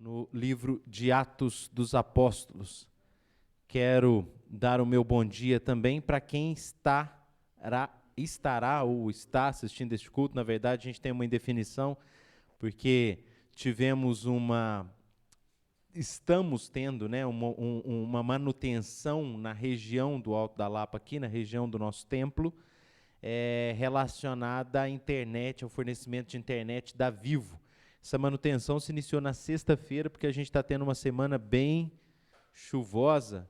no livro de Atos dos Apóstolos. Quero dar o meu bom dia também para quem estará ou está assistindo este culto. Na verdade, a gente tem uma indefinição, porque estamos tendo, né, uma manutenção na região do Alto da Lapa, aqui na região do nosso templo, relacionada à internet, ao fornecimento de internet da Vivo. Essa manutenção se iniciou na sexta-feira, porque a gente está tendo uma semana bem chuvosa,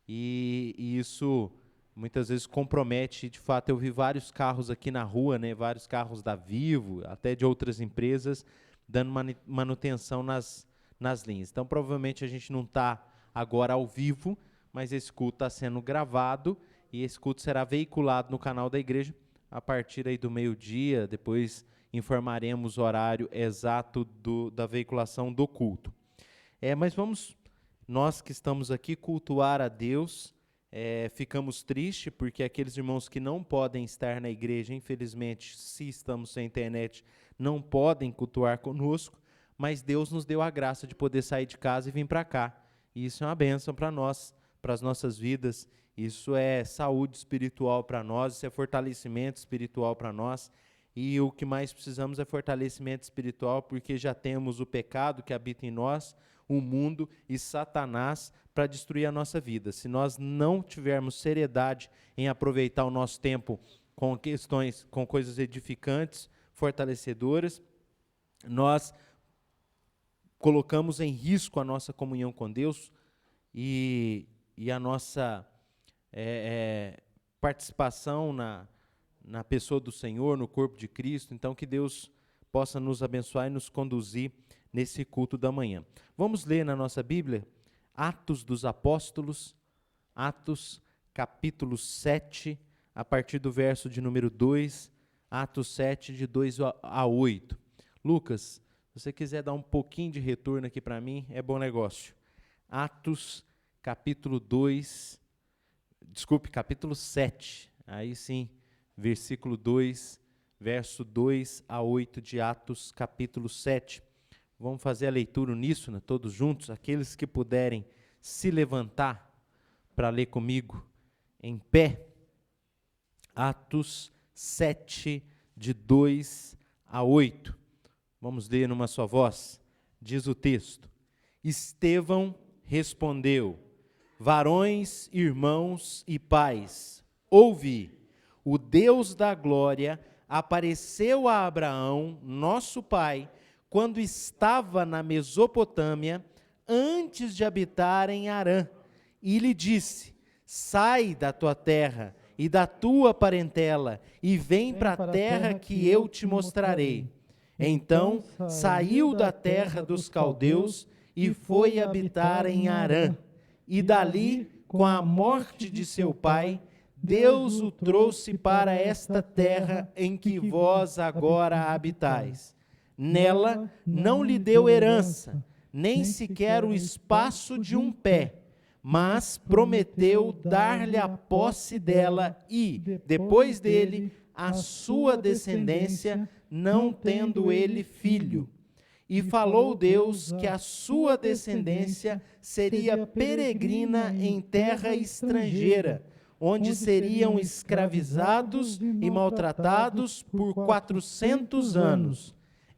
e isso muitas vezes compromete. De fato, eu vi vários carros aqui na rua, né, vários carros da Vivo, até de outras empresas, dando manutenção nas linhas. Então, provavelmente a gente não está agora ao vivo, mas esse culto está sendo gravado, e esse culto será veiculado no canal da igreja a partir aí do meio-dia. Depois informaremos o horário exato da veiculação do culto. Mas nós que estamos aqui, cultuar a Deus. Ficamos tristes, porque aqueles irmãos que não podem estar na igreja, infelizmente, se estamos sem internet, não podem cultuar conosco, mas Deus nos deu a graça de poder sair de casa e vir para cá. E isso é uma bênção para nós, para as nossas vidas. Isso é saúde espiritual para nós, isso é fortalecimento espiritual para nós. E o que mais precisamos é fortalecimento espiritual, porque já temos o pecado que habita em nós, o mundo e Satanás para destruir a nossa vida. Se nós não tivermos seriedade em aproveitar o nosso tempo com coisas edificantes, fortalecedoras, nós colocamos em risco a nossa comunhão com Deus e a nossa participação na pessoa do Senhor, no corpo de Cristo. Então, que Deus possa nos abençoar e nos conduzir nesse culto da manhã. Vamos ler na nossa Bíblia, Atos dos Apóstolos, Atos capítulo 7, a partir do verso de número 2, Atos 7, de 2 a 8. Lucas, se você quiser dar um pouquinho de retorno aqui para mim, é bom negócio. Atos capítulo 7, aí sim, versículo 2, verso 2 a 8 de Atos capítulo 7. Vamos fazer a leitura uníssona, todos juntos, aqueles que puderem se levantar para ler comigo em pé. Atos 7, de 2 a 8. Vamos ler numa só voz. Diz o texto: Estevão respondeu: Varões, irmãos e pais, ouvi, o Deus da glória apareceu a Abraão, nosso pai, quando estava na Mesopotâmia, antes de habitar em Harã, e lhe disse: Sai da tua terra e da tua parentela, e vem para a terra que eu te mostrarei. Então saiu da terra dos caldeus e foi habitar em Harã, e dali, com a morte de seu pai, Deus o trouxe para esta terra em que vós agora habitais. Nela não lhe deu herança, nem sequer o espaço de um pé, mas prometeu dar-lhe a posse dela e, depois dele, a sua descendência, não tendo ele filho. E falou Deus que a sua descendência seria peregrina em terra estrangeira, onde seriam escravizados e maltratados por 400 anos.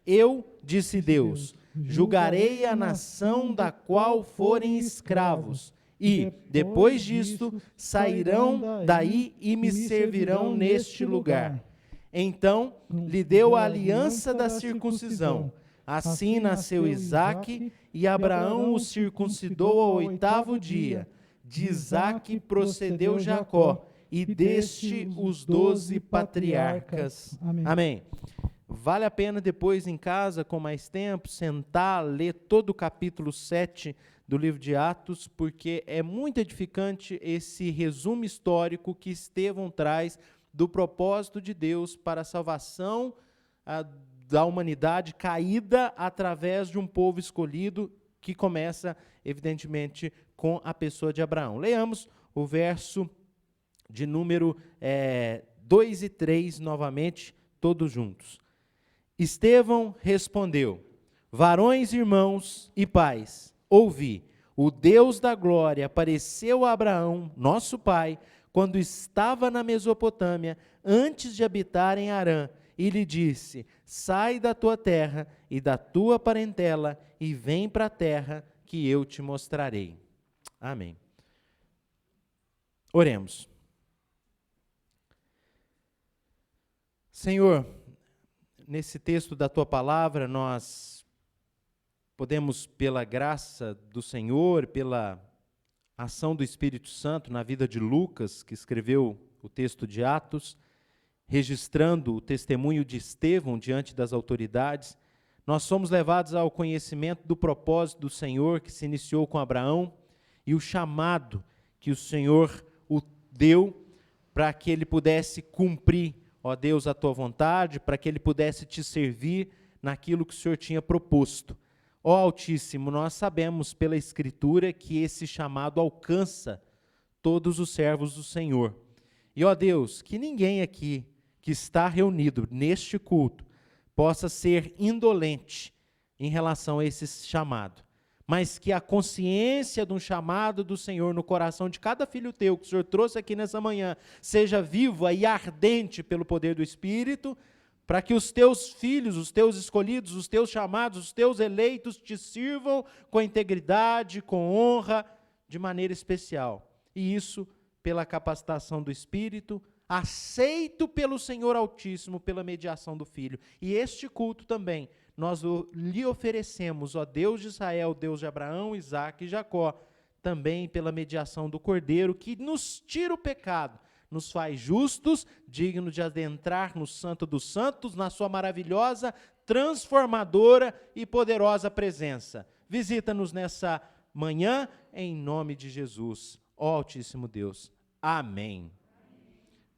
Eu, disse Deus, julgarei a nação da qual forem escravos, e, depois disto, sairão daí e me servirão neste lugar. Então, lhe deu a aliança da circuncisão. Assim nasceu Isaque, e Abraão o circuncidou ao 8º dia. De Isaque procedeu Jacó, e deste os 12 patriarcas. Amém. Vale a pena depois em casa, com mais tempo, sentar, ler todo o capítulo 7 do livro de Atos, porque é muito edificante esse resumo histórico que Estevão traz do propósito de Deus para a salvação da humanidade caída através de um povo escolhido, que começa, evidentemente, com a pessoa de Abraão. Leamos o verso de número 2 e 3 novamente, todos juntos. Estevão respondeu: Varões, irmãos e pais, ouvi, o Deus da glória apareceu a Abraão, nosso pai, quando estava na Mesopotâmia, antes de habitar em Harã, e lhe disse: sai da tua terra e da tua parentela, e vem para a terra que eu te mostrarei. Amém. Oremos. Senhor, nesse texto da tua palavra, nós podemos, pela graça do Senhor, pela ação do Espírito Santo na vida de Lucas, que escreveu o texto de Atos, registrando o testemunho de Estevão diante das autoridades, nós somos levados ao conhecimento do propósito do Senhor que se iniciou com Abraão e o chamado que o Senhor o deu para que ele pudesse cumprir, ó Deus, a tua vontade, para que ele pudesse te servir naquilo que o Senhor tinha proposto. Ó Altíssimo, nós sabemos pela Escritura que esse chamado alcança todos os servos do Senhor. E, ó Deus, que ninguém aqui que está reunido neste culto possa ser indolente em relação a esse chamado, mas que a consciência de um chamado do Senhor no coração de cada filho teu que o Senhor trouxe aqui nessa manhã seja viva e ardente pelo poder do Espírito, para que os teus filhos, os teus escolhidos, os teus chamados, os teus eleitos te sirvam com integridade, com honra, de maneira especial. E isso pela capacitação do Espírito, aceito pelo Senhor Altíssimo, pela mediação do Filho. E este culto também, nós lhe oferecemos, ó Deus de Israel, Deus de Abraão, Isaque e Jacó, também pela mediação do Cordeiro, que nos tira o pecado, nos faz justos, dignos de adentrar no Santo dos Santos, na sua maravilhosa, transformadora e poderosa presença. Visita-nos nessa manhã, em nome de Jesus, ó Altíssimo Deus. Amém.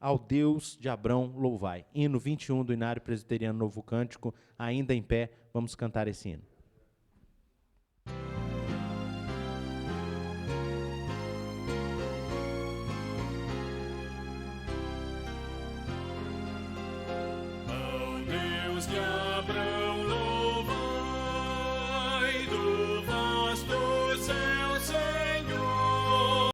Ao Deus de Abrão louvai. Hino 21 do Inário Presbiteriano Novo Cântico, ainda em pé, vamos cantar esse hino. De Abrão louvai, do vasto céu, Senhor.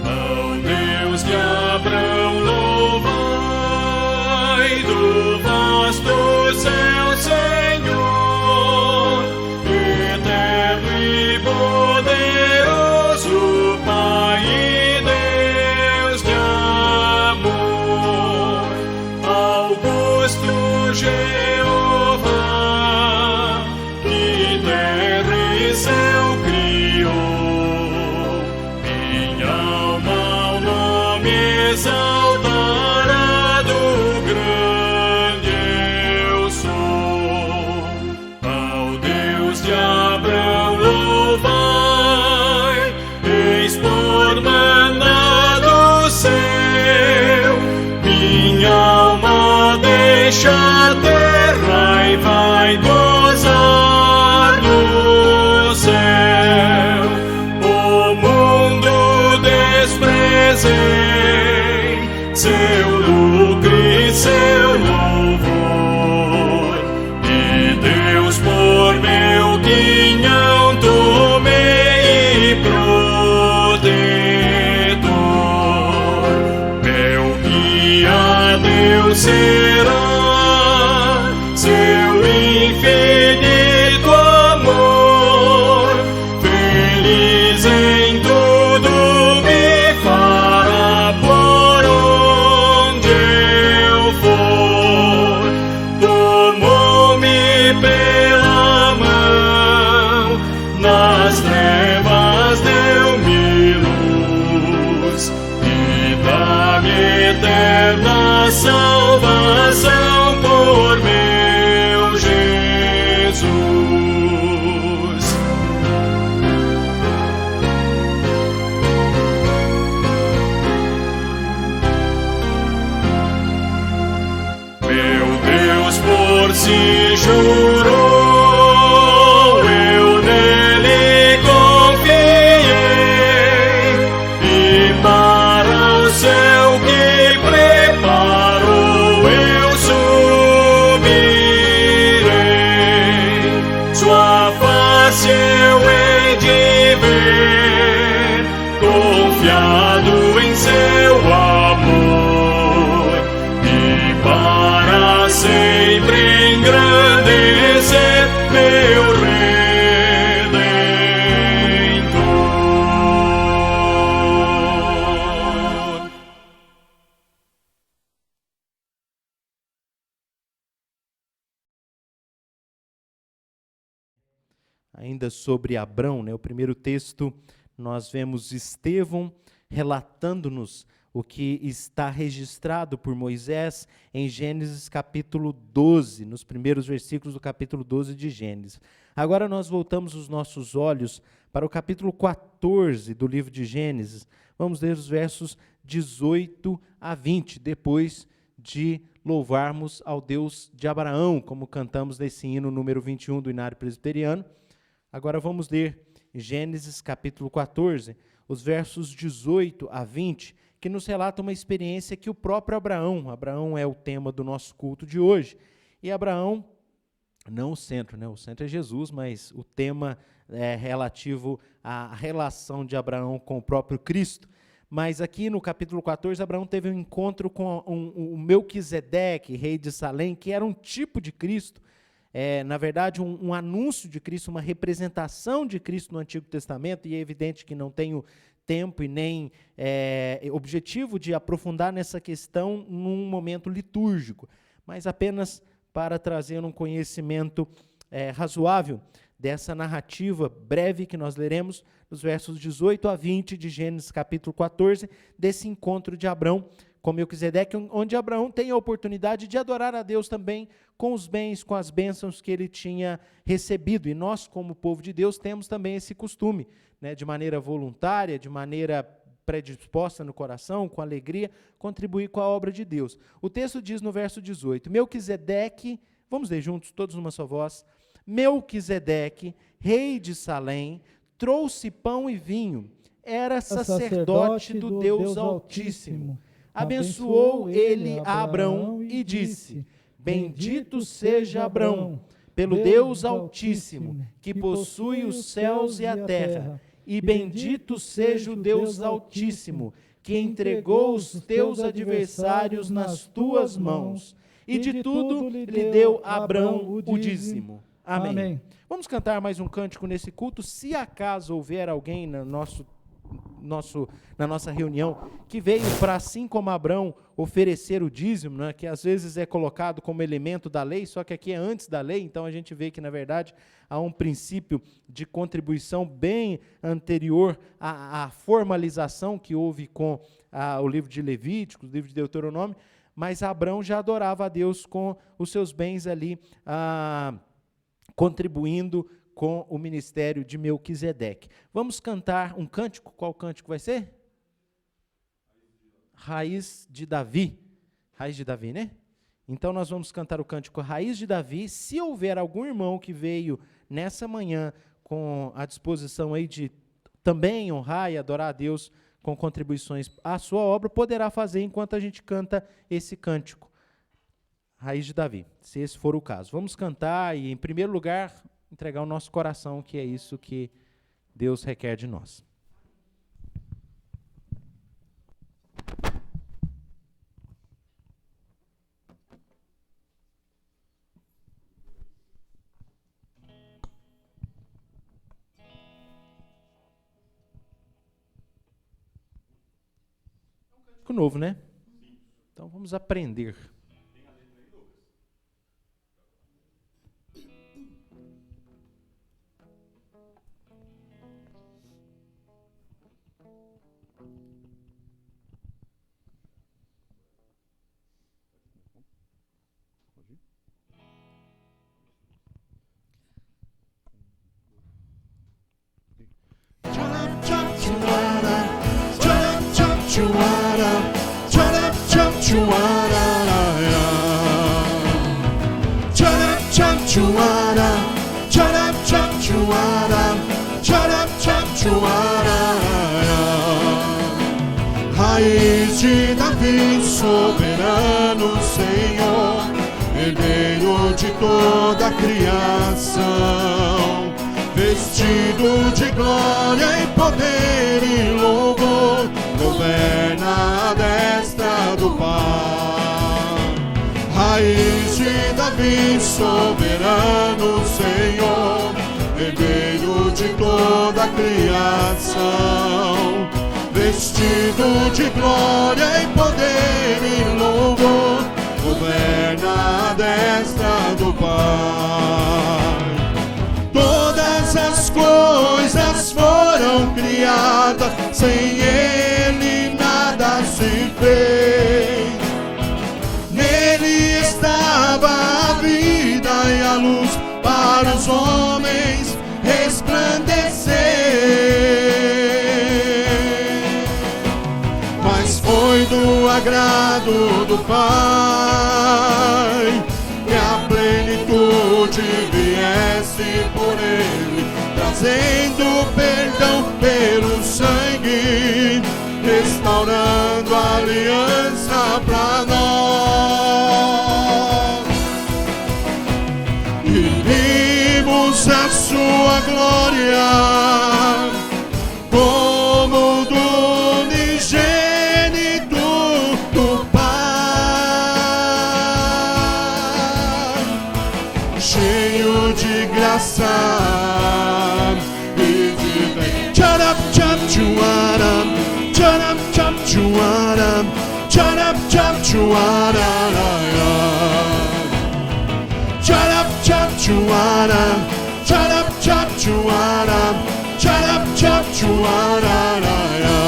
Ao Deus de Abrão louvai, do vasto céu, Senhor. Poderoso Pai e Deus de amor, augusto Jeová, que terra e céu criou, minha alma ao nome exaltará, do grande eu sou. Ao Deus de Abrão louvai, eis por mandado seu, minha alma deixa a terra e vai gozar no céu. O mundo desprezei, seu lucro e seu louvor, e Deus por meu quinhão tomei protetor, meu guia Deus será, seu infinito amor, feliz em tudo me fará por onde eu for, tomou-me pela mão, nas trevas deu-me luz, e dá-me eterna salvação por meu Jesus. Meu Deus por si jurou, eu nele confiei, ainda sobre Abrão, né? O primeiro texto, nós vemos Estevão relatando-nos o que está registrado por Moisés em Gênesis capítulo 12, nos primeiros versículos do capítulo 12 de Gênesis. Agora nós voltamos os nossos olhos para o capítulo 14 do livro de Gênesis. Vamos ler os versos 18 a 20, depois de louvarmos ao Deus de Abraão, como cantamos nesse hino número 21 do Inário Presbiteriano. Agora vamos ler Gênesis capítulo 14, os versos 18 a 20, que nos relata uma experiência que o próprio Abraão é o tema do nosso culto de hoje, e Abraão, não o centro, né? O centro é Jesus, mas o tema é relativo à relação de Abraão com o próprio Cristo. Mas aqui no capítulo 14, Abraão teve um encontro com o Melquisedeque, rei de Salém, que era um tipo de Cristo, na verdade um anúncio de Cristo, uma representação de Cristo no Antigo Testamento, e é evidente que não tenho tempo e nem objetivo de aprofundar nessa questão num momento litúrgico, mas apenas para trazer um conhecimento razoável dessa narrativa breve que nós leremos nos versos 18 a 20 de Gênesis capítulo 14, desse encontro de Abrão com Melquisedeque, onde Abraão tem a oportunidade de adorar a Deus também com os bens, com as bênçãos que ele tinha recebido. E nós, como povo de Deus, temos também esse costume, né, de maneira voluntária, de maneira predisposta no coração, com alegria, contribuir com a obra de Deus. O texto diz no verso 18, Melquisedeque, vamos ler juntos, todos numa só voz, Melquisedeque, rei de Salém, trouxe pão e vinho, era sacerdote do Deus Altíssimo. Abençoou ele a Abrão e disse, bendito seja Abrão, pelo Deus Altíssimo, que possui os céus e a terra, e bendito seja o Deus Altíssimo, que entregou os teus adversários nas tuas mãos, e de tudo lhe deu a Abrão o dízimo. Amém. Amém. Vamos cantar mais um cântico nesse culto, se acaso houver alguém na nossa reunião que veio para, assim como Abrão, oferecer o dízimo, né, que às vezes é colocado como elemento da lei, só que aqui é antes da lei, então a gente vê que, na verdade, há um princípio de contribuição bem anterior à formalização que houve com o livro de Levíticos, o livro de Deuteronômio, mas Abrão já adorava a Deus com os seus bens ali, contribuindo com o ministério de Melquisedeque. Vamos cantar um cântico. Qual cântico vai ser? Raiz de Davi. Raiz de Davi, né? Então nós vamos cantar o cântico Raiz de Davi. Se houver algum irmão que veio nessa manhã com a disposição aí de também honrar e adorar a Deus com contribuições à sua obra, poderá fazer enquanto a gente canta esse cântico. Raiz de Davi, se esse for o caso. Vamos cantar e, em primeiro lugar, entregar o nosso coração, que é isso que Deus requer de nós. É um cântico novo, né? Então vamos aprender. Raiz de Davi, soberano Senhor, herdeiro de toda a criação, vestido de glória e poder e louvor, governa a destra do Pai. Raiz de Davi, soberano Senhor, herdeiro de toda a criação, vestido de glória e poder e louvor, governa a destra do Pai. Todas as foram criadas, sem Ele nada se fez. Nele estava a vida e a luz para os homens resplandecer. Mas foi do agrado do Pai que a plenitude viesse por Ele, trazendo perdão pelo sangue, restaurando a aliança pra nós. E vimos a sua glória como do unigênito do Pai, cheio de graça e de bem. Tcharap, tchap, tchuaram, tcharap, tchap, tchuaram, tcharap, tchap, tchuararaya. Tcharap, tchap, tchuaram, tcharap, tchap, tchuaram, tcharap, tchap, tchuararaya.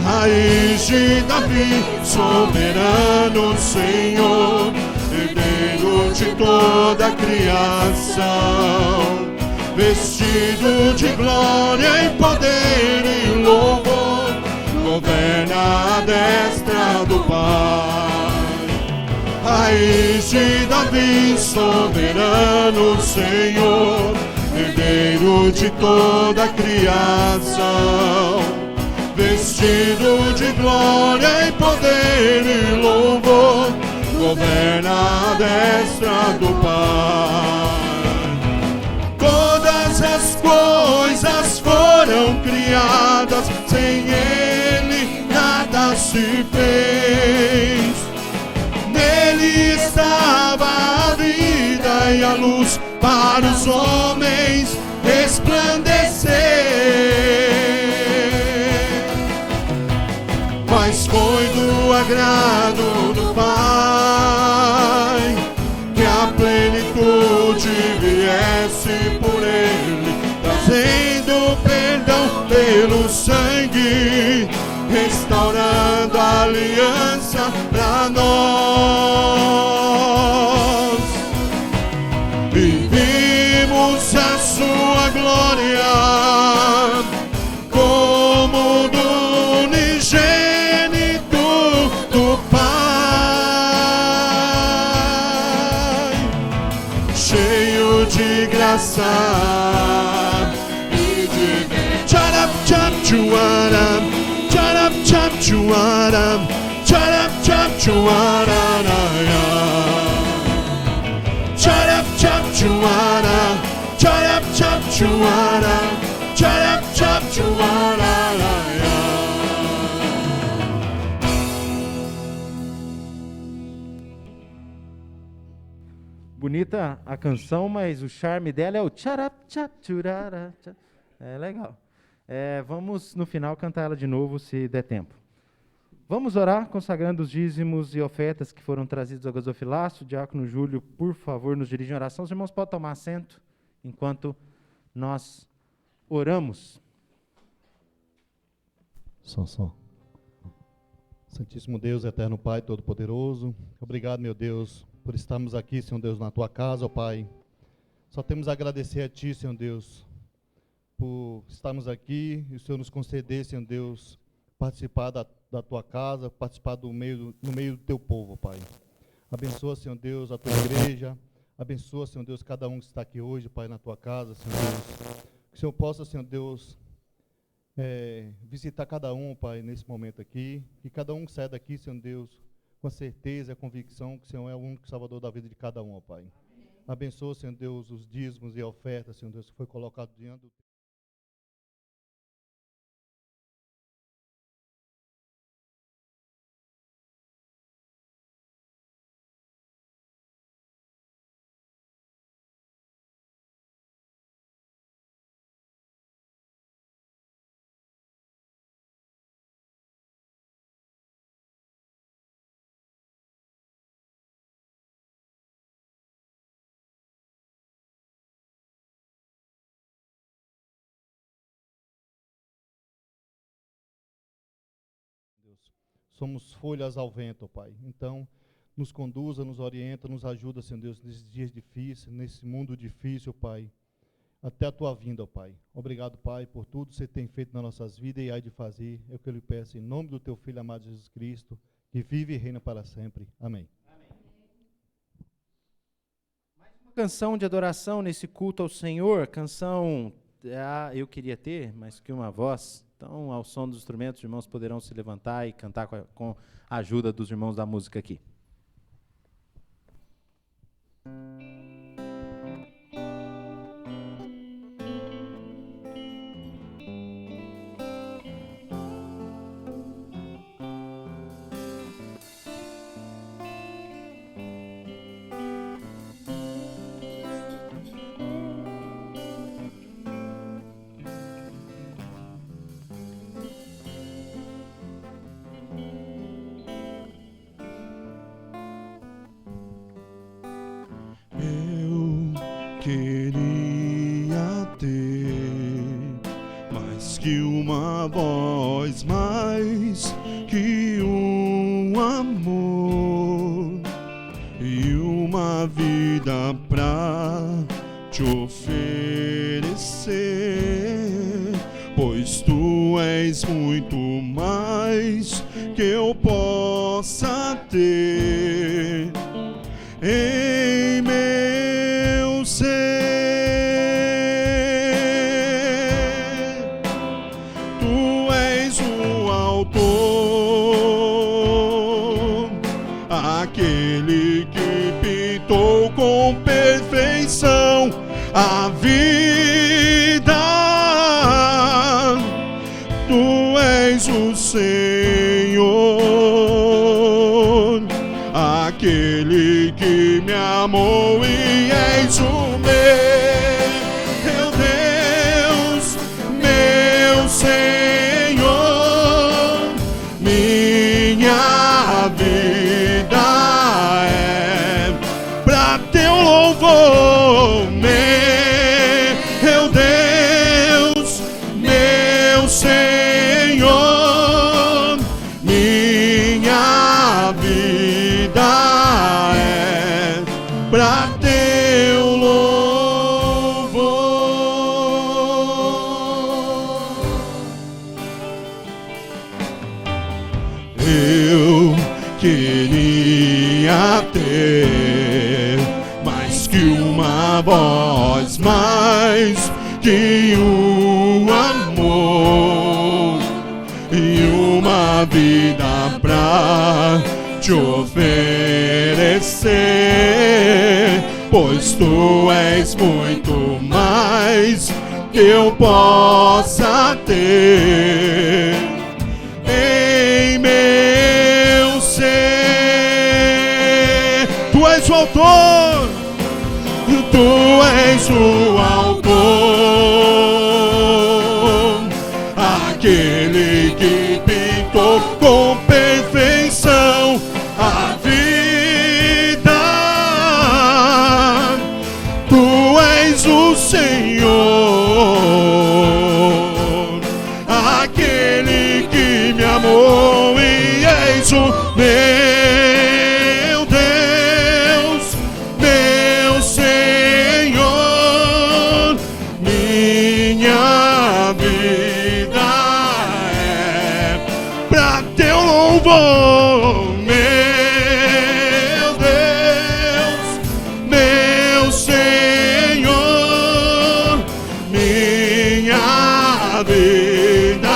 Raiz de Davi, soberano Senhor, herdeiro de toda a criação, vestido de glória e poder e louvor, governa a destra do Pai. Raiz de Davi, soberano Senhor, herdeiro de toda a criação, vestido de glória e poder e louvor, governa a destra do Pai. Todas as coisas foram criadas, sem Ele nada se fez. Nele estava a vida e a luz para os homens resplandecer. Mas foi do agrado do Pai que a plenitude viesse por Ele, trazendo perdão pelo sangue, restaurando a aliança pra nós. E vimos a sua glória como do unigênito do Pai, cheio de graça e de bem. Tcharap, tchap, tchuaram, tcharap, tchap, tchuaram, tcharap, tchap, tchuararaya. Tcharap, tchap, tchuaram, tcharap, tchap, tchuaram, tcharap, tchap, tchuararaya. Bonita a canção, mas o charme dela é o tcharap, tchap, tchurara, tcha. É legal. Vamos, no final, cantar ela de novo, se der tempo. Vamos orar, consagrando os dízimos e ofertas que foram trazidos ao gasofilácio. O diácono Júlio, por favor, nos dirige em oração. Os irmãos podem tomar assento enquanto nós oramos. Só. Santíssimo Deus, eterno Pai, todo-poderoso, obrigado, meu Deus, por estarmos aqui, Senhor Deus, na Tua casa, ó Pai. Só temos a agradecer a Ti, Senhor Deus, por estarmos aqui e o Senhor nos conceder, Senhor Deus, participar da Tua casa, participar no meio do Teu povo, ó Pai. Abençoa, Senhor Deus, a Tua igreja, abençoa, Senhor Deus, cada um que está aqui hoje, Pai, na Tua casa, Senhor Deus. Que o Senhor possa, Senhor Deus, visitar cada um, Pai, nesse momento aqui, que cada um saia daqui, Senhor Deus, com a certeza e a convicção que o Senhor é o único Salvador da vida de cada um, ó Pai. Abençoa, Senhor Deus, os dízimos e a oferta, Senhor Deus, que foi colocado diante do Deus. Somos folhas ao vento, ó Pai. Então, nos conduza, nos orienta, nos ajuda, Senhor Deus, nesses dias difíceis, nesse mundo difícil, Pai, até a Tua vinda, ó Pai. Obrigado, Pai, por tudo que Você tem feito nas nossas vidas e há de fazer. É o que eu lhe peço, em nome do Teu Filho amado Jesus Cristo, que vive e reina para sempre. Amém. Canção de adoração nesse culto ao Senhor, canção, eu queria ter, mais que uma voz, então ao som dos instrumentos os irmãos poderão se levantar e cantar com a ajuda dos irmãos da música aqui. Queria ter mais que uma voz, mais que um amor e uma vida pra te oferecer, pois tu és muito mais que eu possa ter em meu ser. Tu és o autor, aquele que pintou com perfeição a vida. Tu és o Senhor, aquele que me amou e és o meu Deus, meu Senhor. Minha vida é pra teu louvor, meu Deus, meu Senhor. Minha vida é pra teu louvor. Eu queria ter mais que uma voz, mais que um amor e uma vida pra te oferecer, pois tu és muito mais que eu possa ter em meu ser. Tu és o autor, tu és o autor, aquele que pintou com perfeição a vida. Tu és o Senhor, aquele que me amou e és o meu Deus, meu Senhor. Minha vida é pra teu louvor, meu Deus, meu Senhor. Minha vida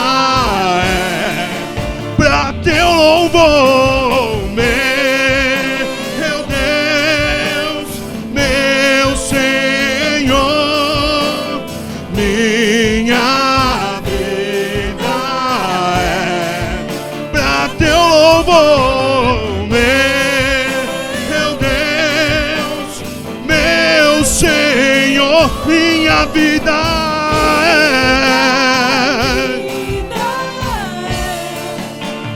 é pra teu louvor, meu Deus, meu Senhor. Minha vida é pra teu louvor, meu Deus, meu Senhor. Minha vida é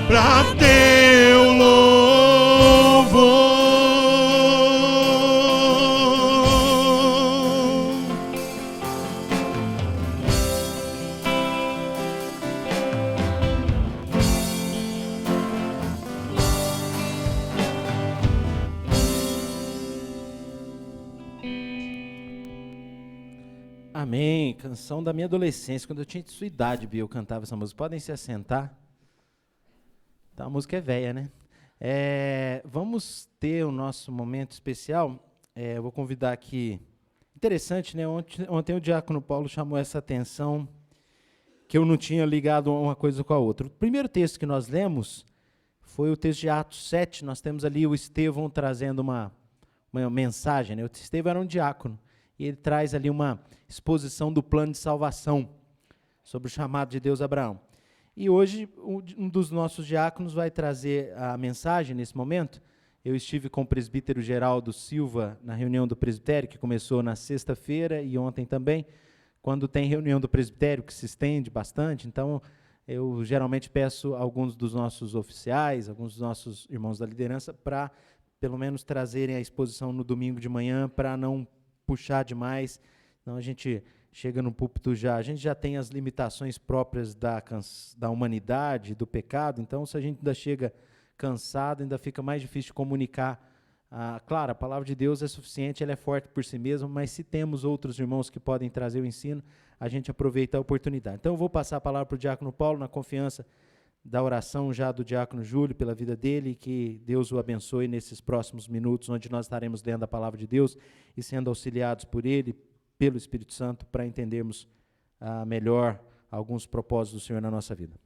pra teu louvor. Amém. Canção da minha adolescência, quando eu tinha sua idade, Bia, eu cantava essa música. Podem se assentar. Então, a música é velha, né? Vamos ter o nosso momento especial. Eu vou convidar aqui. Interessante, né? Ontem o diácono Paulo chamou essa atenção que eu não tinha ligado uma coisa com a outra. O primeiro texto que nós lemos foi o texto de Atos 7. Nós temos ali o Estevão trazendo uma mensagem, né? O Estevão era um diácono. E ele traz ali uma exposição do plano de salvação sobre o chamado de Deus a Abraão. E hoje, um dos nossos diáconos vai trazer a mensagem nesse momento. Eu estive com o presbítero Geraldo Silva na reunião do presbitério, que começou na sexta-feira e ontem também, quando tem reunião do presbitério, que se estende bastante. Então, eu geralmente peço a alguns dos nossos oficiais, alguns dos nossos irmãos da liderança, para, pelo menos, trazerem a exposição no domingo de manhã, para não puxar demais. Então, a gente chega no púlpito a gente já tem as limitações próprias da humanidade, do pecado. Então, se a gente ainda chega cansado, ainda fica mais difícil de comunicar. Claro, a palavra de Deus é suficiente, ela é forte por si mesma, mas se temos outros irmãos que podem trazer o ensino, a gente aproveita a oportunidade. Então, eu vou passar a palavra para o diácono Paulo, na confiança da oração já do diácono Júlio, pela vida dele, e que Deus o abençoe nesses próximos minutos, onde nós estaremos lendo a palavra de Deus e sendo auxiliados por ele, pelo Espírito Santo, para entendermos melhor alguns propósitos do Senhor na nossa vida.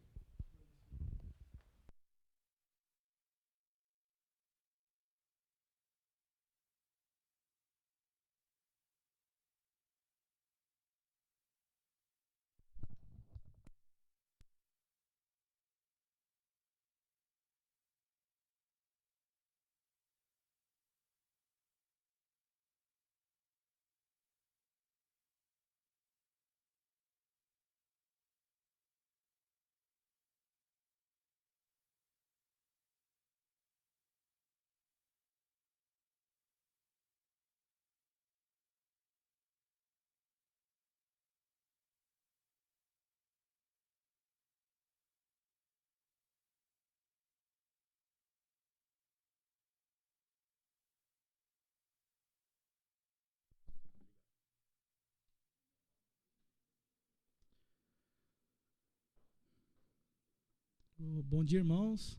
Bom dia, irmãos.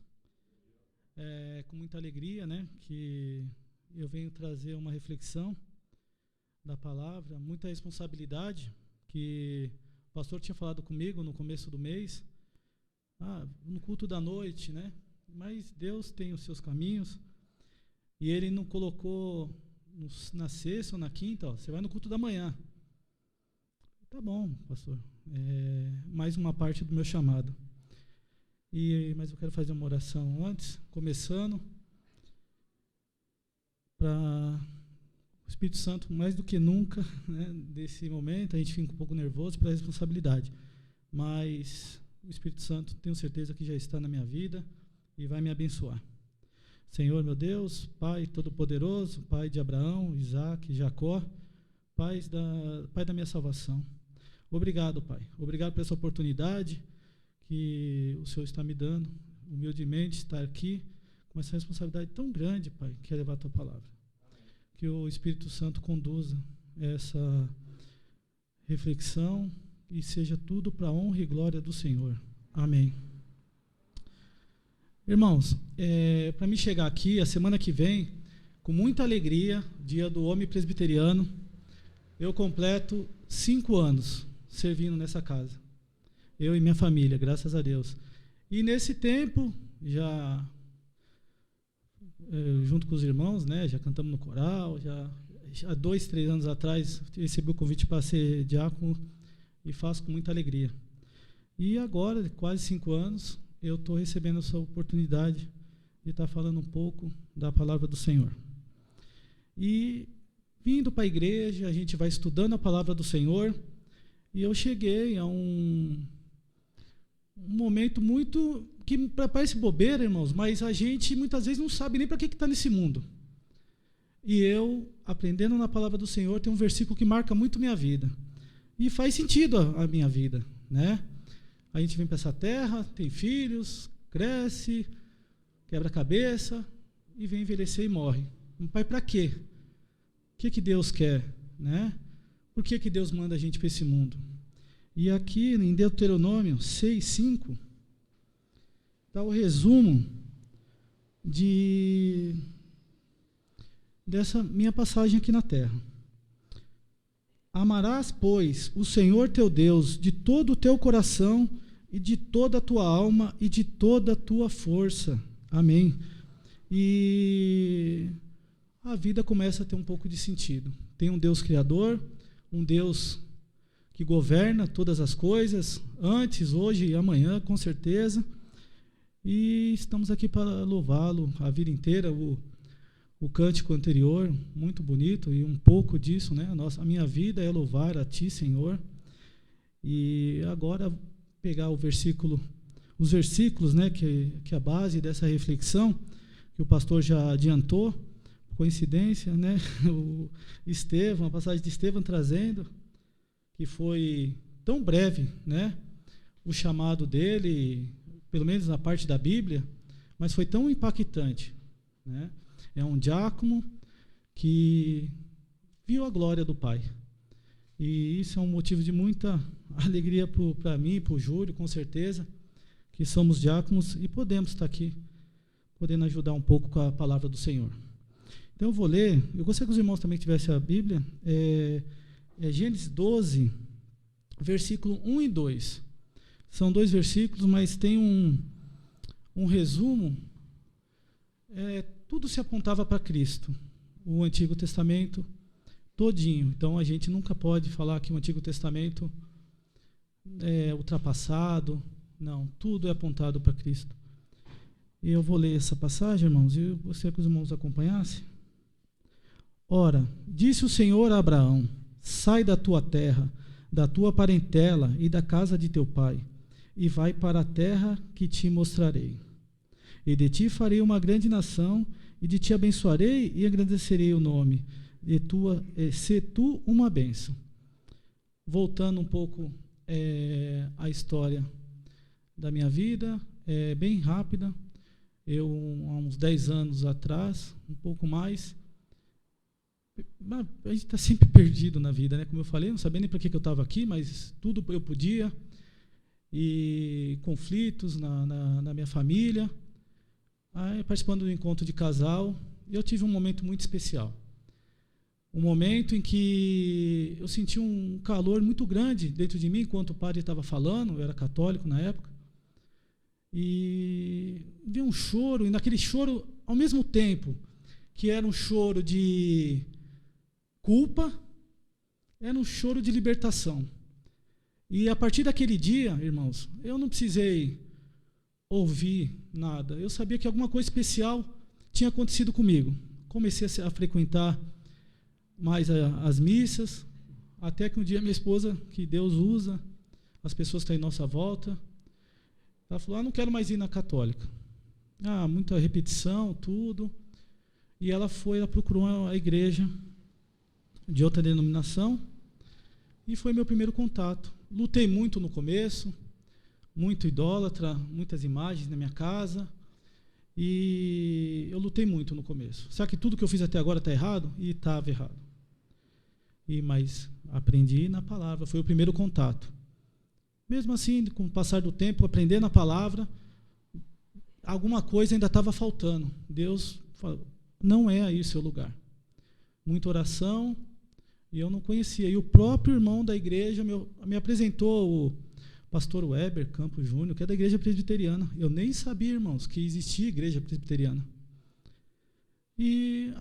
Com muita alegria, né, que eu venho trazer uma reflexão da palavra, muita responsabilidade, que o pastor tinha falado comigo no começo do mês, no culto da noite, né, mas Deus tem os seus caminhos, e Ele não colocou na sexta ou na quinta, você vai no culto da manhã. Tá bom, pastor, mais uma parte do meu chamado. Mas eu quero fazer uma oração antes, começando, para o Espírito Santo, mais do que nunca, né, desse momento, a gente fica um pouco nervoso pela responsabilidade, mas o Espírito Santo, tenho certeza que já está na minha vida e vai me abençoar. Senhor, meu Deus, Pai Todo-Poderoso, Pai de Abraão, Isaac, Jacó, Pai da minha salvação. Obrigado, Pai. Obrigado por essa oportunidade que o Senhor está me dando, humildemente, estar aqui com essa responsabilidade tão grande, Pai, que é levar a Tua palavra. Que o Espírito Santo conduza essa reflexão e seja tudo para a honra e glória do Senhor. Amém. Irmãos, para mim chegar aqui, a semana que vem, com muita alegria, dia do homem presbiteriano, eu completo 5 anos servindo nessa casa. Eu e minha família, graças a Deus. E nesse tempo, já junto com os irmãos, né, já cantamos no coral, já há 2, 3 anos atrás, recebi o convite para ser diácono e faço com muita alegria. E agora, quase 5 anos, eu estou recebendo essa oportunidade de estar falando um pouco da palavra do Senhor. E vindo para a igreja, a gente vai estudando a palavra do Senhor, e eu cheguei a um momento muito, que parece bobeira, irmãos, mas a gente muitas vezes não sabe nem para que está nesse mundo. E eu, aprendendo na palavra do Senhor, tem um versículo que marca muito minha vida. E faz sentido a minha vida, né? A gente vem para essa terra, tem filhos, cresce, quebra a cabeça e vem envelhecer e morre. Pai, para quê? O que Deus quer, né? por que Deus manda a gente para esse mundo? E aqui em Deuteronômio 6:5 está o resumo dessa minha passagem aqui na terra. Amarás, pois, o Senhor teu Deus de todo o teu coração e de toda a tua alma e de toda a tua força. Amém. E a vida começa a ter um pouco de sentido. Tem um Deus criador, um Deus que governa todas as coisas, antes, hoje e amanhã, com certeza. E estamos aqui para louvá-lo a vida inteira. O cântico anterior, muito bonito, e um pouco disso, né? A minha vida é louvar a Ti, Senhor. E agora pegar os versículos, né, que é a base dessa reflexão, que o pastor já adiantou, coincidência, né? A passagem de Estevão trazendo, que foi tão breve, né? O chamado dele, pelo menos na parte da Bíblia, mas foi tão impactante, né? É um diácono que viu a glória do Pai. E isso é um motivo de muita alegria para mim e para o Júlio, com certeza, que somos diáconos e podemos estar aqui, podendo ajudar um pouco com a palavra do Senhor. Então eu vou ler, eu gostaria que os irmãos também tivessem a Bíblia, Gênesis 12, versículo 1 e 2. São 2 versículos, mas tem um resumo. Tudo se apontava para Cristo, o Antigo Testamento todinho. Então a gente nunca pode falar que o Antigo Testamento é ultrapassado. Não, tudo é apontado para Cristo. E eu vou ler essa passagem, irmãos, e eu gostaria que os irmãos acompanhassem. Ora, disse o Senhor a Abraão: sai da tua terra, da tua parentela e da casa de teu pai, e vai para a terra que te mostrarei. E de ti farei uma grande nação, e de ti abençoarei e engrandecerei o nome, se tu uma bênção. Voltando um pouco à história da minha vida, bem rápida. Eu, há uns 10 anos atrás, um pouco mais, a gente está sempre perdido na vida, né? Como eu falei, não sabia nem para que eu estava aqui, mas tudo eu podia. E conflitos na minha família. Aí, participando do encontro de casal, eu tive um momento muito especial. Um momento em que eu senti um calor muito grande dentro de mim, enquanto o padre estava falando, eu era católico na época, e vi um choro, e naquele choro, ao mesmo tempo que era um choro de culpa, era um choro de libertação. E a partir daquele dia, irmãos, eu não precisei ouvir nada. Eu sabia que alguma coisa especial tinha acontecido comigo. Comecei a frequentar mais as missas, até que um dia minha esposa, que Deus usa, as pessoas que estão em nossa volta, ela falou: não quero mais ir na católica. Muita repetição, tudo. E ela procurou a igreja de outra denominação, e foi meu primeiro contato. Lutei muito no começo, muito idólatra, muitas imagens na minha casa, e eu lutei muito no começo. Será que tudo que eu fiz até agora está errado? E estava errado. Mas aprendi na palavra, foi o primeiro contato. Mesmo assim, com o passar do tempo, aprendendo a palavra, alguma coisa ainda estava faltando. Deus falou: não é aí o seu lugar. Muita oração, e eu não conhecia. E o próprio irmão da igreja me apresentou o pastor Weber Campos Júnior, que é da igreja presbiteriana. Eu nem sabia, irmãos, que existia igreja presbiteriana. E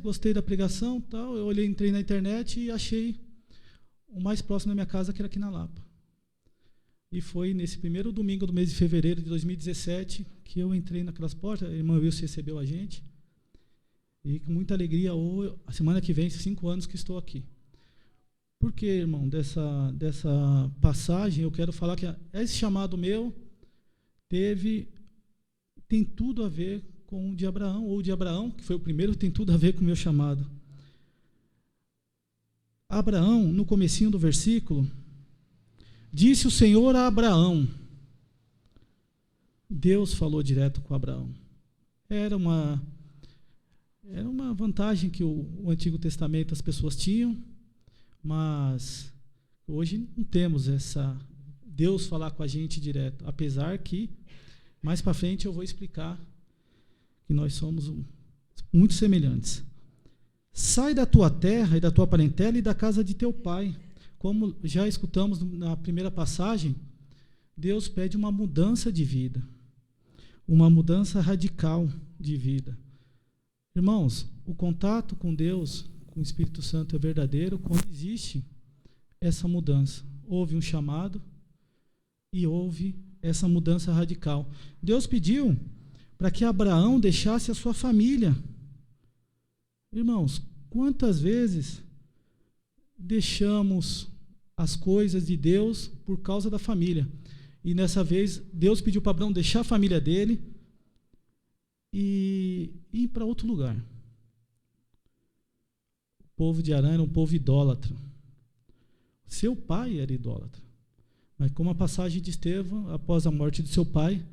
gostei da pregação, tal, eu entrei na internet e achei o mais próximo da minha casa, que era aqui na Lapa. E foi nesse primeiro domingo do mês de fevereiro de 2017 que eu entrei naquelas portas. A irmã Wilson recebeu a gente. E com muita alegria, a semana que vem, 5 anos que estou aqui. Por que, irmão, dessa passagem, eu quero falar que esse chamado meu tem tudo a ver com o de Abraão, ou de Abraão, que foi o primeiro, tem tudo a ver com o meu chamado. Abraão, no comecinho do versículo, disse o Senhor a Abraão. Deus falou direto com Abraão. Era uma vantagem que o Antigo Testamento as pessoas tinham, Mas hoje não temos essa Deus falar com a gente direto, apesar que mais para frente eu vou explicar que nós somos muito semelhantes. Sai da tua terra e da tua parentela e da casa de teu pai. Como já escutamos na primeira passagem, Deus pede uma mudança de vida, uma mudança radical de vida. Irmãos, o contato com Deus, com o Espírito Santo é verdadeiro quando existe essa mudança. Houve um chamado e houve essa mudança radical. Deus pediu para que Abraão deixasse a sua família. Irmãos, quantas vezes deixamos as coisas de Deus por causa da família? E nessa vez, Deus pediu para Abraão deixar a família dele e ir para outro lugar. O povo de Arã era um povo idólatra. Seu pai era idólatra. Mas como a passagem de Estevão, após a morte de seu pai,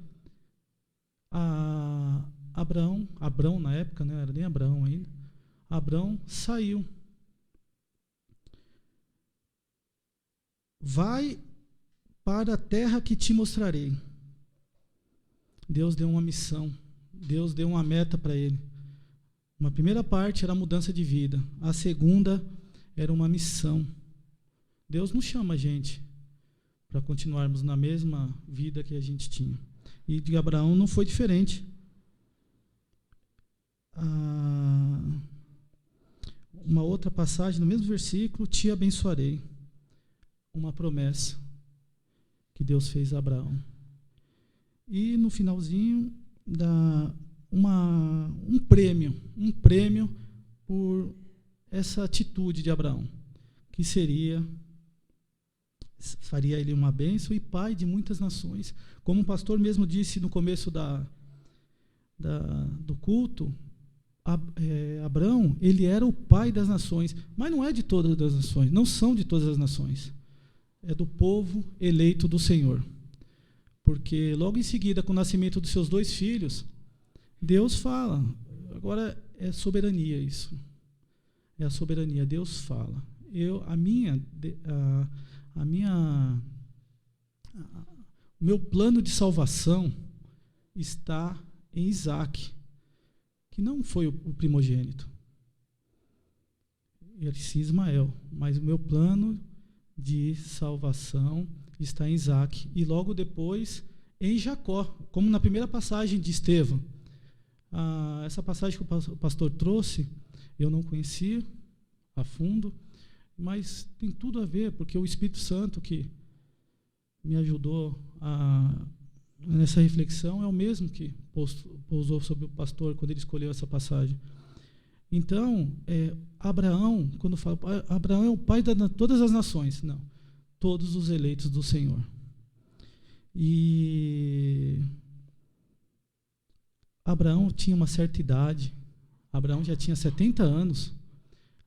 Abraão na época, não era nem Abraão ainda, Abraão saiu. Vai para a terra que te mostrarei. Deus deu uma missão, Deus deu uma meta para ele. Uma primeira parte era a mudança de vida, a segunda era uma missão. Deus não chama a gente para continuarmos na mesma vida que a gente tinha. E de Abraão não foi diferente. Uma outra passagem, no mesmo versículo, te abençoarei. Uma promessa que Deus fez a Abraão. E no finalzinho, dá um prêmio por essa atitude de Abraão, que faria ele uma bênção e pai de muitas nações. Como o pastor mesmo disse no começo do culto, Abraão, ele era o pai das nações, mas não é de todas as nações, não são de todas as nações, é do povo eleito do Senhor. Porque logo em seguida, com o nascimento dos seus 2 filhos, Deus fala, agora é soberania isso, é a soberania, Deus fala, o meu plano de salvação está em Isaac, que não foi o primogênito, ele sim Ismael, mas o meu plano de salvação está em Isaac, e logo depois em Jacó, como na primeira passagem de Estevão. Essa passagem que o pastor trouxe, eu não conhecia a fundo, mas tem tudo a ver, porque o Espírito Santo que me ajudou nessa reflexão é o mesmo que pousou sobre o pastor quando ele escolheu essa passagem. Então, Abraão, quando fala, Abraão é o pai de todas as nações. Não, todos os eleitos do Senhor. E Abraão tinha uma certa idade. Abraão já tinha 70 anos.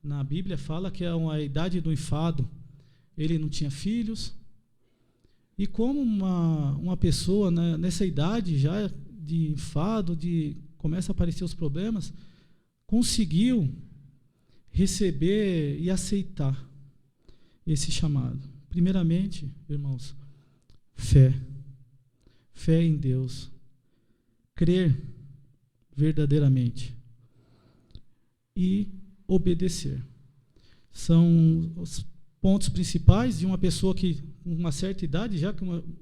Na Bíblia fala que é a idade do enfado. Ele não tinha filhos. E como uma pessoa, né, nessa idade já de enfado, começa a aparecer os problemas, conseguiu receber e aceitar esse chamado. Primeiramente, irmãos, fé. Fé em Deus. Crer verdadeiramente. E obedecer. São os pontos principais de uma pessoa que, com uma certa idade, já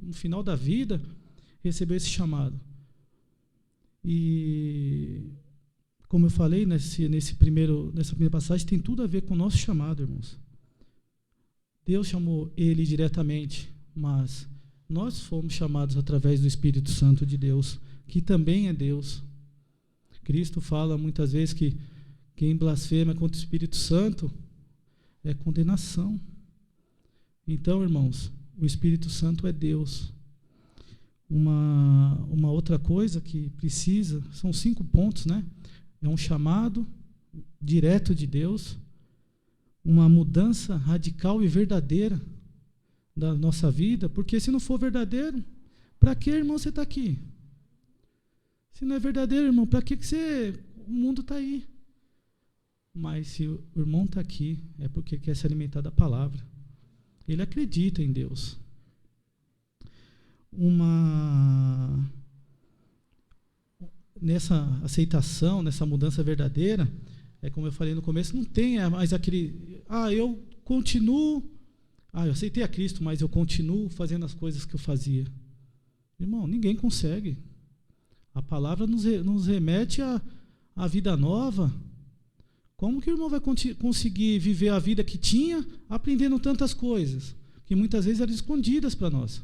no final da vida, recebeu esse chamado. E, como eu falei, nessa primeira passagem, tem tudo a ver com o nosso chamado, irmãos. Deus chamou ele diretamente, mas nós fomos chamados através do Espírito Santo de Deus, que também é Deus. Cristo fala muitas vezes que quem blasfema contra o Espírito Santo é condenação. Então, irmãos, o Espírito Santo é Deus. Uma outra coisa que precisa, são 5 pontos, né? É um chamado direto de Deus, uma mudança radical e verdadeira da nossa vida, porque se não for verdadeiro, para que, irmão, você está aqui? Se não é verdadeiro, irmão, para que o mundo está aí? Mas se o irmão está aqui, é porque quer se alimentar da palavra. Ele acredita em Deus. Nessa aceitação, nessa mudança verdadeira, é como eu falei no começo, não tem mais aquele, eu continuo, eu aceitei a Cristo, mas eu continuo fazendo as coisas que eu fazia. Irmão, ninguém consegue. A palavra nos remete à vida nova. Como que o irmão vai conseguir viver a vida que tinha, aprendendo tantas coisas, que muitas vezes eram escondidas para nós?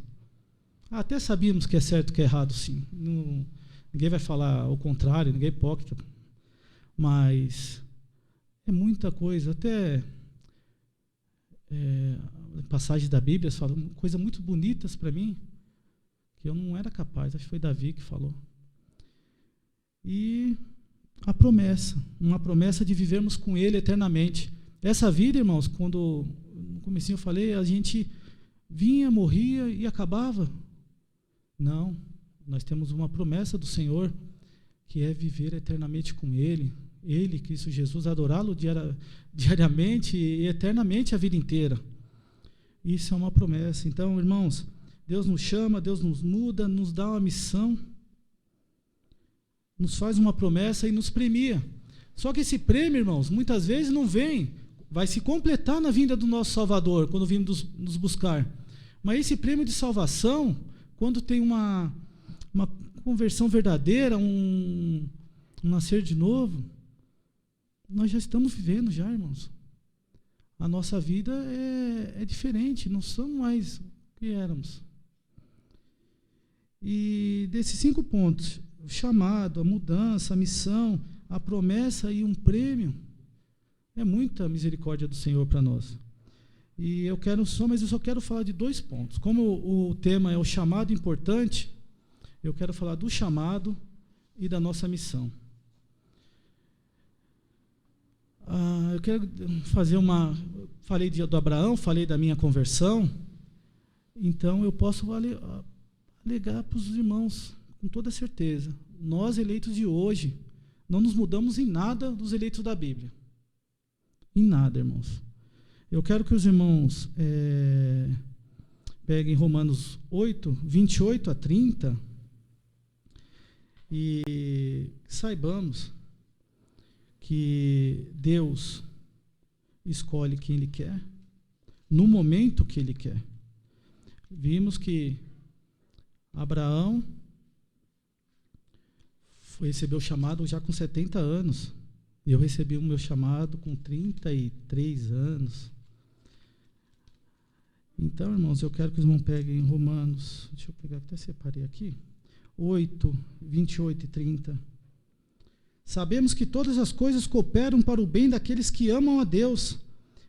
Até sabíamos que é certo, que é errado, sim. Ninguém vai falar o contrário, ninguém é hipócrita. Mas é muita coisa. Até passagens da Bíblia falam coisas muito bonitas para mim, que eu não era capaz. Acho que foi Davi que falou. E a promessa, uma promessa de vivermos com Ele eternamente. Essa vida, irmãos, quando no comecinho eu falei, a gente vinha, morria e acabava. Não, nós temos uma promessa do Senhor, que é viver eternamente com Ele, Cristo Jesus, adorá-lo diariamente e eternamente a vida inteira. Isso é uma promessa. Então, irmãos, Deus nos chama, Deus nos muda, nos dá uma missão, nos faz uma promessa e nos premia. Só que esse prêmio, irmãos, muitas vezes não vem, vai se completar na vinda do nosso Salvador, quando vim nos buscar. Mas esse prêmio de salvação, quando tem uma conversão verdadeira, um nascer de novo, nós já estamos vivendo já, irmãos. A nossa vida é diferente, não somos mais o que éramos. E desses 5 pontos, o chamado, a mudança, a missão, a promessa e um prêmio, é muita misericórdia do Senhor para nós. E mas eu só quero falar de 2 pontos. Como o tema é o chamado importante, eu quero falar do chamado e da nossa missão. Eu quero fazer falei do Abraão, falei da minha conversão, então eu posso alegar para os irmãos, com toda certeza, nós eleitos de hoje, não nos mudamos em nada dos eleitos da Bíblia. Em nada, irmãos. Eu quero que os irmãos peguem Romanos 8, 28 a 30, e saibamos que Deus escolhe quem Ele quer, no momento que Ele quer. Vimos que Abraão recebeu o chamado já com 70 anos. Eu recebi o meu chamado com 33 anos. Então, irmãos, eu quero que os irmãos peguem Romanos, deixa eu pegar, até separei aqui, 8, 28 e 30. Sabemos que todas as coisas cooperam para o bem daqueles que amam a Deus,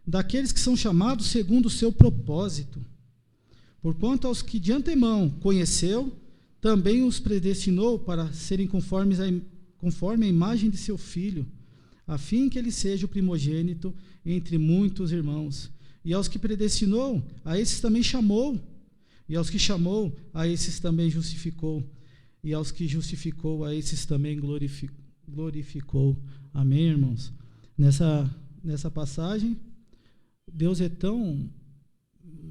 daqueles que são chamados segundo o seu propósito. Porquanto aos que de antemão conheceu, também os predestinou para serem conforme a imagem de seu Filho, a fim que ele seja o primogênito entre muitos irmãos. E aos que predestinou, a esses também chamou. E aos que chamou, a esses também justificou. E aos que justificou, a esses também glorificou. Amém, irmãos? Nessa passagem, Deus é tão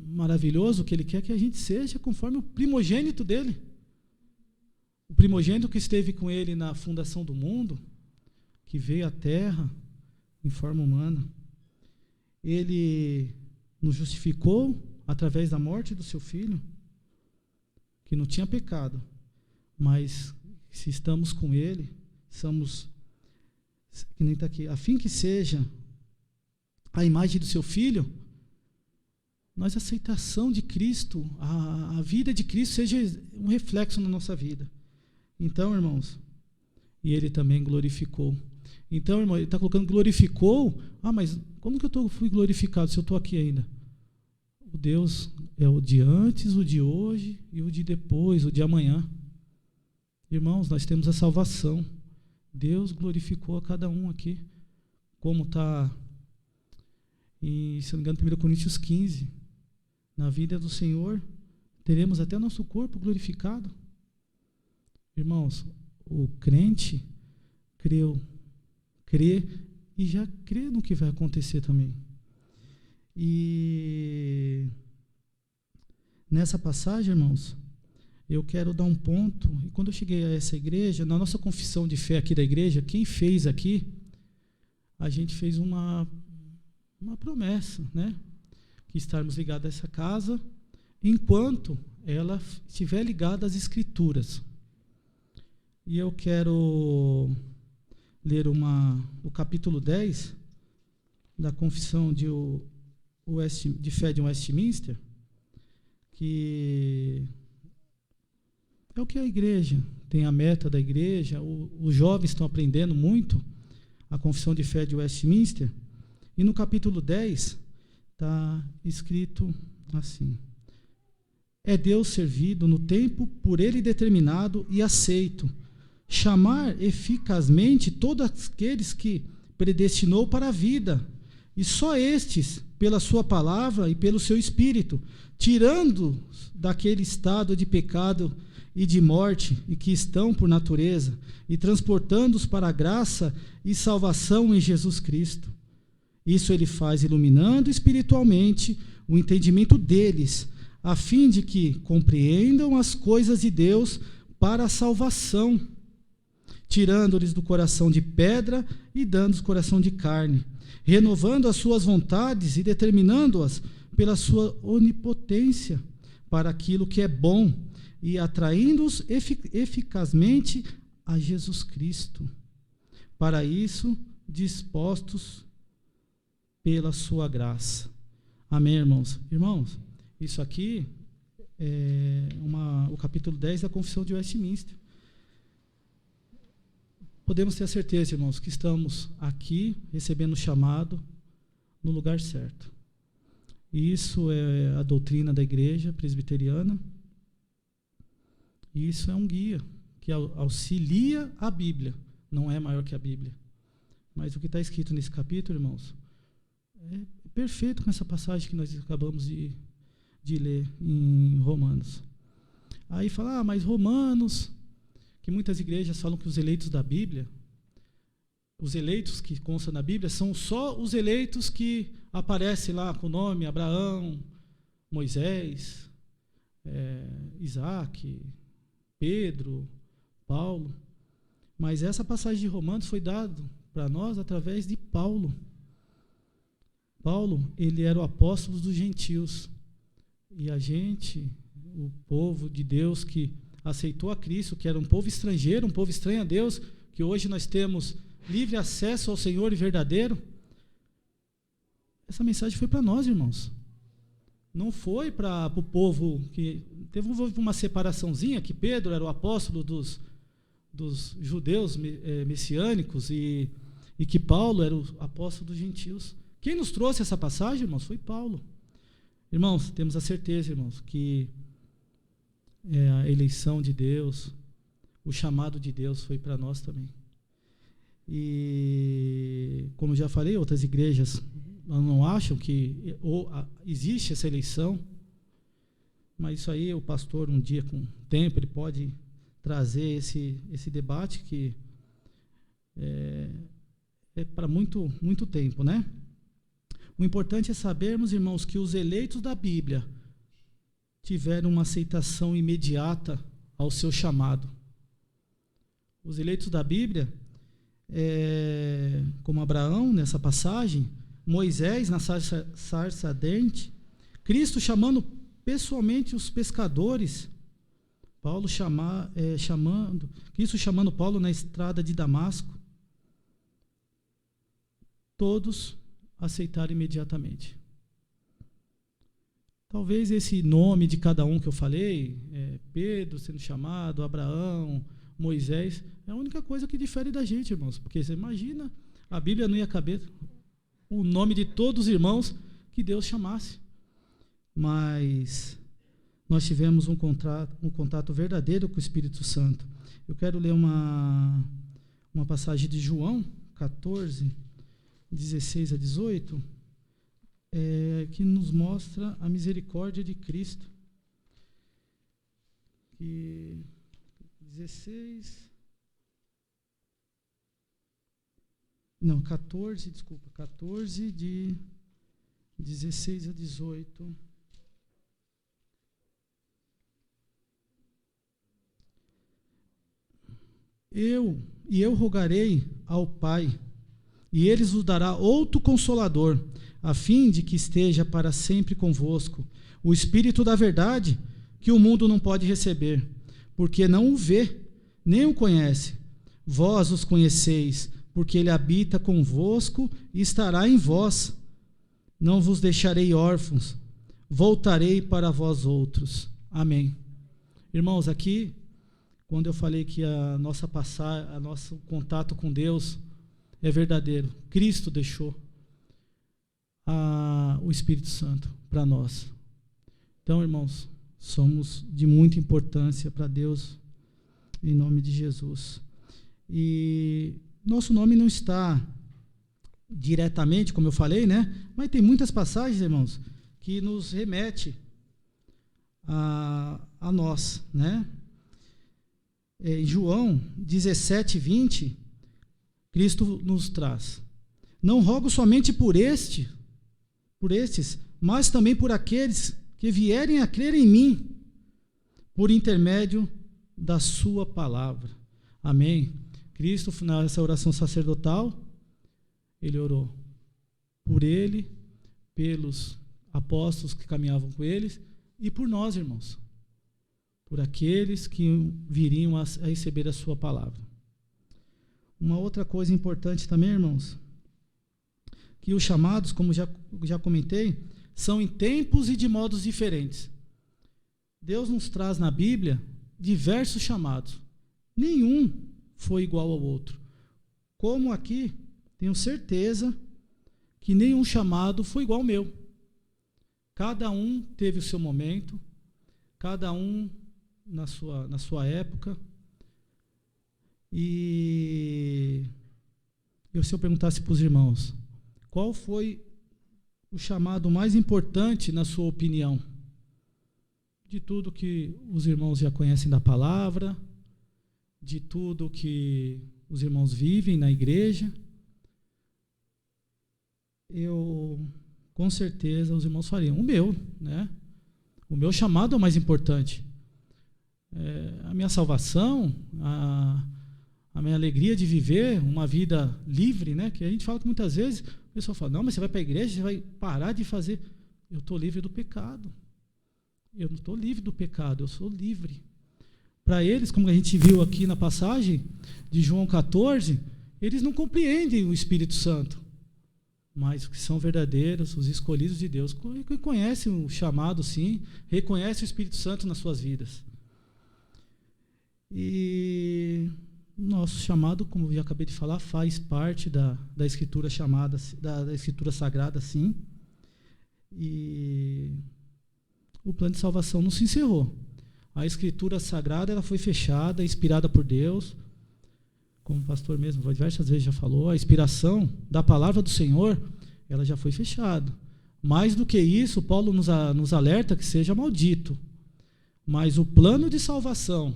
maravilhoso que Ele quer que a gente seja conforme o primogênito dEle. O primogênito que esteve com Ele na fundação do mundo, que veio à terra em forma humana. Ele nos justificou através da morte do seu Filho, que não tinha pecado, mas se estamos com Ele, somos, que nem está aqui, a fim que seja a imagem do seu Filho, nós a aceitação de Cristo, a vida de Cristo seja um reflexo na nossa vida. Então, irmãos, e Ele também glorificou. Então, irmão, Ele está colocando glorificou. Mas como que eu fui glorificado se eu estou aqui ainda? O Deus é o de antes, o de hoje e o de depois, o de amanhã. Irmãos, nós temos a salvação. Deus glorificou a cada um aqui. Como está, se não me engano, 1 Coríntios 15. Na vida do Senhor, teremos até nosso corpo glorificado. Irmãos, o crente crê e já crê no que vai acontecer também. E nessa passagem, irmãos, eu quero dar um ponto. E quando eu cheguei a essa igreja, na nossa confissão de fé aqui da igreja, quem fez aqui, a gente fez uma promessa, né? Que estarmos ligados a essa casa enquanto ela estiver ligada às Escrituras. E eu quero ler o capítulo 10 da confissão de fé de Westminster, que é o que a igreja tem, a meta da igreja. Os jovens estão aprendendo muito a confissão de fé de Westminster, e no capítulo 10 está escrito assim: é Deus servido no tempo por ele determinado e aceito, chamar eficazmente todos aqueles que predestinou para a vida, e só estes, pela sua palavra e pelo seu Espírito, tirando-os daquele estado de pecado e de morte, e que estão por natureza, e transportando-os para a graça e salvação em Jesus Cristo. Isso ele faz iluminando espiritualmente o entendimento deles, a fim de que compreendam as coisas de Deus para a salvação, tirando-lhes do coração de pedra e dando-lhes coração de carne, renovando as suas vontades e determinando-as pela sua onipotência para aquilo que é bom, e atraindo-os eficazmente a Jesus Cristo. Para isso, dispostos pela sua graça. Amém, irmãos? Irmãos, isso aqui é o capítulo 10 da Confissão de Westminster. Podemos ter a certeza, irmãos, que estamos aqui recebendo o chamado no lugar certo. E isso é a doutrina da igreja presbiteriana. E isso é um guia que auxilia a Bíblia. Não é maior que a Bíblia. Mas o que está escrito nesse capítulo, irmãos, é perfeito com essa passagem que nós acabamos de ler em Romanos. Aí fala, mas Romanos, que muitas igrejas falam que os eleitos da Bíblia, os eleitos que constam na Bíblia, são só os eleitos que aparecem lá com o nome Abraão, Moisés, Isaac, Pedro, Paulo. Mas essa passagem de Romanos foi dada para nós através de Paulo. Paulo, ele era o apóstolo dos gentios. E a gente, o povo de Deus que aceitou a Cristo, que era um povo estrangeiro, um povo estranho a Deus, que hoje nós temos livre acesso ao Senhor e verdadeiro. Essa mensagem foi para nós, irmãos. Não foi para o povo que... Teve uma separaçãozinha, que Pedro era o apóstolo dos judeus messiânicos e que Paulo era o apóstolo dos gentios. Quem nos trouxe essa passagem, irmãos, foi Paulo. Irmãos, temos a certeza, irmãos, que a eleição de Deus, o chamado de Deus foi para nós também. E, como já falei, outras igrejas não acham que existe essa eleição, mas isso aí o pastor, um dia com tempo, ele pode trazer esse debate que é para muito, muito tempo, né? O importante é sabermos, irmãos, que os eleitos da Bíblia tiveram uma aceitação imediata ao seu chamado. Os eleitos da Bíblia, como Abraão, nessa passagem, Moisés, na sarça ardente, Cristo chamando pessoalmente os pescadores, Cristo chamando Paulo na estrada de Damasco, todos aceitaram imediatamente. Talvez esse nome de cada um que eu falei, Pedro sendo chamado, Abraão, Moisés, é a única coisa que difere da gente, irmãos, porque você imagina, a Bíblia não ia caber o nome de todos os irmãos que Deus chamasse. Mas nós tivemos um contato verdadeiro com o Espírito Santo. Eu quero ler uma passagem de João 14, 16 a 18, que nos mostra a misericórdia de Cristo. 16... Não, 14, desculpa, 14 de 16 a 18. Eu rogarei ao Pai, e ele vos dará outro Consolador, a fim de que esteja para sempre convosco, o Espírito da verdade, que o mundo não pode receber, porque não o vê, nem o conhece. Vós os conheceis, porque ele habita convosco e estará em vós. Não vos deixarei órfãos, voltarei para vós outros. Amém. Irmãos, aqui, quando eu falei que a nosso contato com Deus é verdadeiro, Cristo deixou o Espírito Santo para nós. Então, irmãos, somos de muita importância para Deus, em nome de Jesus. E nosso nome não está diretamente, como eu falei, né? Mas tem muitas passagens, irmãos, que nos remete a nós, né? Em João 17, 20, Cristo nos traz: não rogo somente por estes, mas também por aqueles que vierem a crer em mim, por intermédio da sua palavra. Amém. Cristo, nessa oração sacerdotal, ele orou por ele, pelos apóstolos que caminhavam com eles e por nós, irmãos, por aqueles que viriam a receber a sua palavra. Uma outra coisa importante também, irmãos, que os chamados, como já comentei, são em tempos e de modos diferentes. Deus nos traz na Bíblia diversos chamados. Nenhum foi igual ao outro. Como aqui, tenho certeza que nenhum chamado foi igual ao meu. Cada um teve o seu momento, cada um na sua época. E se eu perguntasse para os irmãos, qual foi o chamado mais importante na sua opinião? De tudo que os irmãos já conhecem da palavra, de tudo que os irmãos vivem na igreja, com certeza os irmãos fariam. O meu, né? O meu chamado é o mais importante. A minha salvação, a minha alegria de viver uma vida livre, né? Que a gente fala que muitas vezes o pessoal fala, não, mas você vai para a igreja, você vai parar de fazer. Eu estou livre do pecado. Eu não estou livre do pecado, eu sou livre. Para eles, como a gente viu aqui na passagem de João 14, eles não compreendem o Espírito Santo. Mas os que são verdadeiros, os escolhidos de Deus, conhecem o chamado, sim, reconhecem o Espírito Santo nas suas vidas. E nosso chamado, como eu já acabei de falar, faz parte da Escritura chamada, da Escritura Sagrada, sim. E o plano de salvação não se encerrou. A Escritura Sagrada ela foi fechada, inspirada por Deus. Como o pastor mesmo diversas vezes já falou, a inspiração da palavra do Senhor, ela já foi fechada. Mais do que isso, Paulo nos alerta que seja maldito. Mas o plano de salvação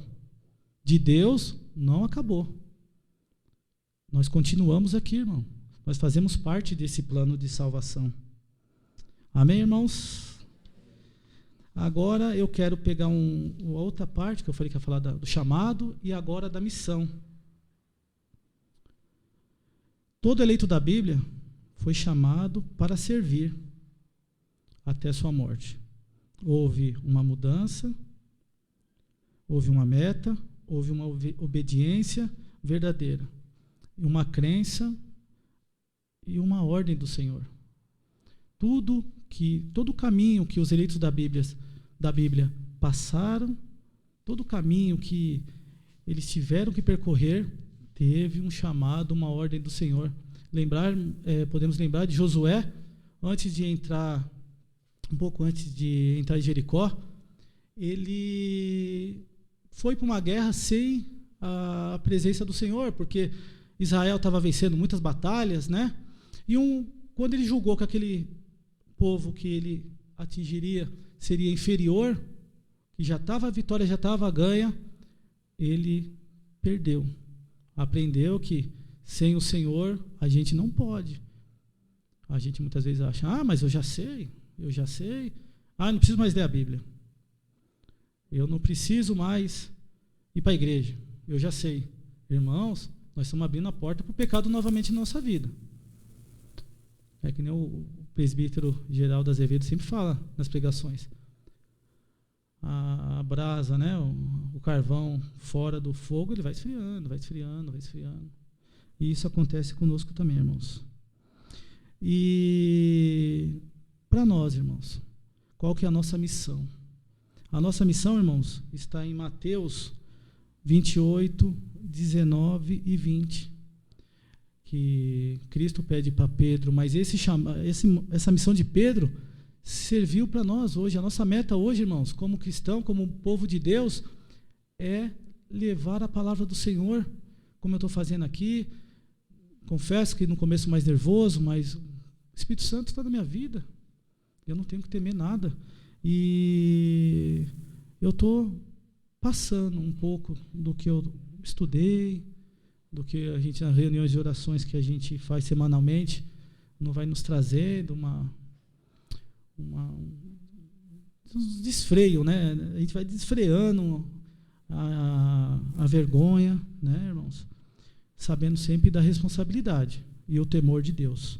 de Deus não acabou. Nós continuamos aqui, irmão. Nós fazemos parte desse plano de salvação. Amém, irmãos? Agora eu quero pegar uma outra parte que eu falei que ia falar do chamado e agora da missão. Todo eleito da Bíblia foi chamado para servir até sua morte. Houve uma mudança, houve uma meta, houve uma obediência verdadeira, uma crença e uma ordem do Senhor. Todo o caminho que os eleitos da Bíblia passaram, todo o caminho que eles tiveram que percorrer, teve um chamado, uma ordem do Senhor. Podemos lembrar de Josué, um pouco antes de entrar em Jericó, ele foi para uma guerra sem a presença do Senhor, porque Israel estava vencendo muitas batalhas, né? E quando ele julgou que aquele povo que ele atingiria seria inferior, que a vitória já estava ganha, ele perdeu. Aprendeu que sem o Senhor, a gente não pode. A gente muitas vezes acha, mas eu já sei. Eu não preciso mais ler a Bíblia. Eu não preciso mais ir para a igreja. Eu já sei. Irmãos, nós estamos abrindo a porta para o pecado novamente na nossa vida. É que nem o presbítero Geraldo Azevedo sempre fala nas pregações. A brasa, né, o carvão fora do fogo, ele vai esfriando. E isso acontece conosco também, irmãos. E para nós, irmãos, qual que é a nossa missão? A nossa missão, irmãos, está em Mateus 28, 19 e 20, que Cristo pede para Pedro, mas essa missão de Pedro serviu para nós hoje. A nossa meta hoje, irmãos, como cristão, como povo de Deus, é levar a palavra do Senhor, como eu estou fazendo aqui. Confesso que no começo mais nervoso, mas o Espírito Santo está na minha vida. Eu não tenho que temer nada. E eu estou passando um pouco do que eu estudei, do que a gente, nas reuniões de orações que a gente faz semanalmente, não vai nos trazendo um desfreio, né? A gente vai desfreando a vergonha, né, irmãos? Sabendo sempre da responsabilidade e o temor de Deus.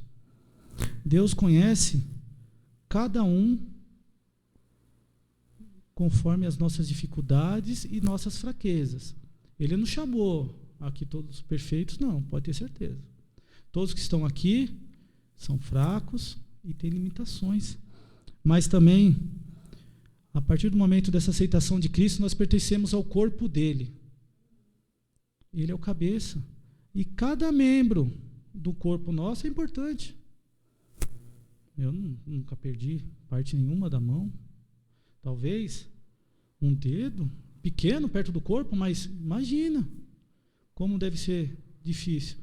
Deus conhece cada um conforme as nossas dificuldades e nossas fraquezas. Ele não chamou aqui todos perfeitos, não, pode ter certeza. Todos que estão aqui são fracos e têm limitações. Mas também, a partir do momento dessa aceitação de Cristo, nós pertencemos ao corpo dele. Ele é o cabeça. E cada membro do corpo nosso é importante. Eu nunca perdi parte nenhuma da mão. Talvez um dedo pequeno perto do corpo, mas imagina como deve ser difícil.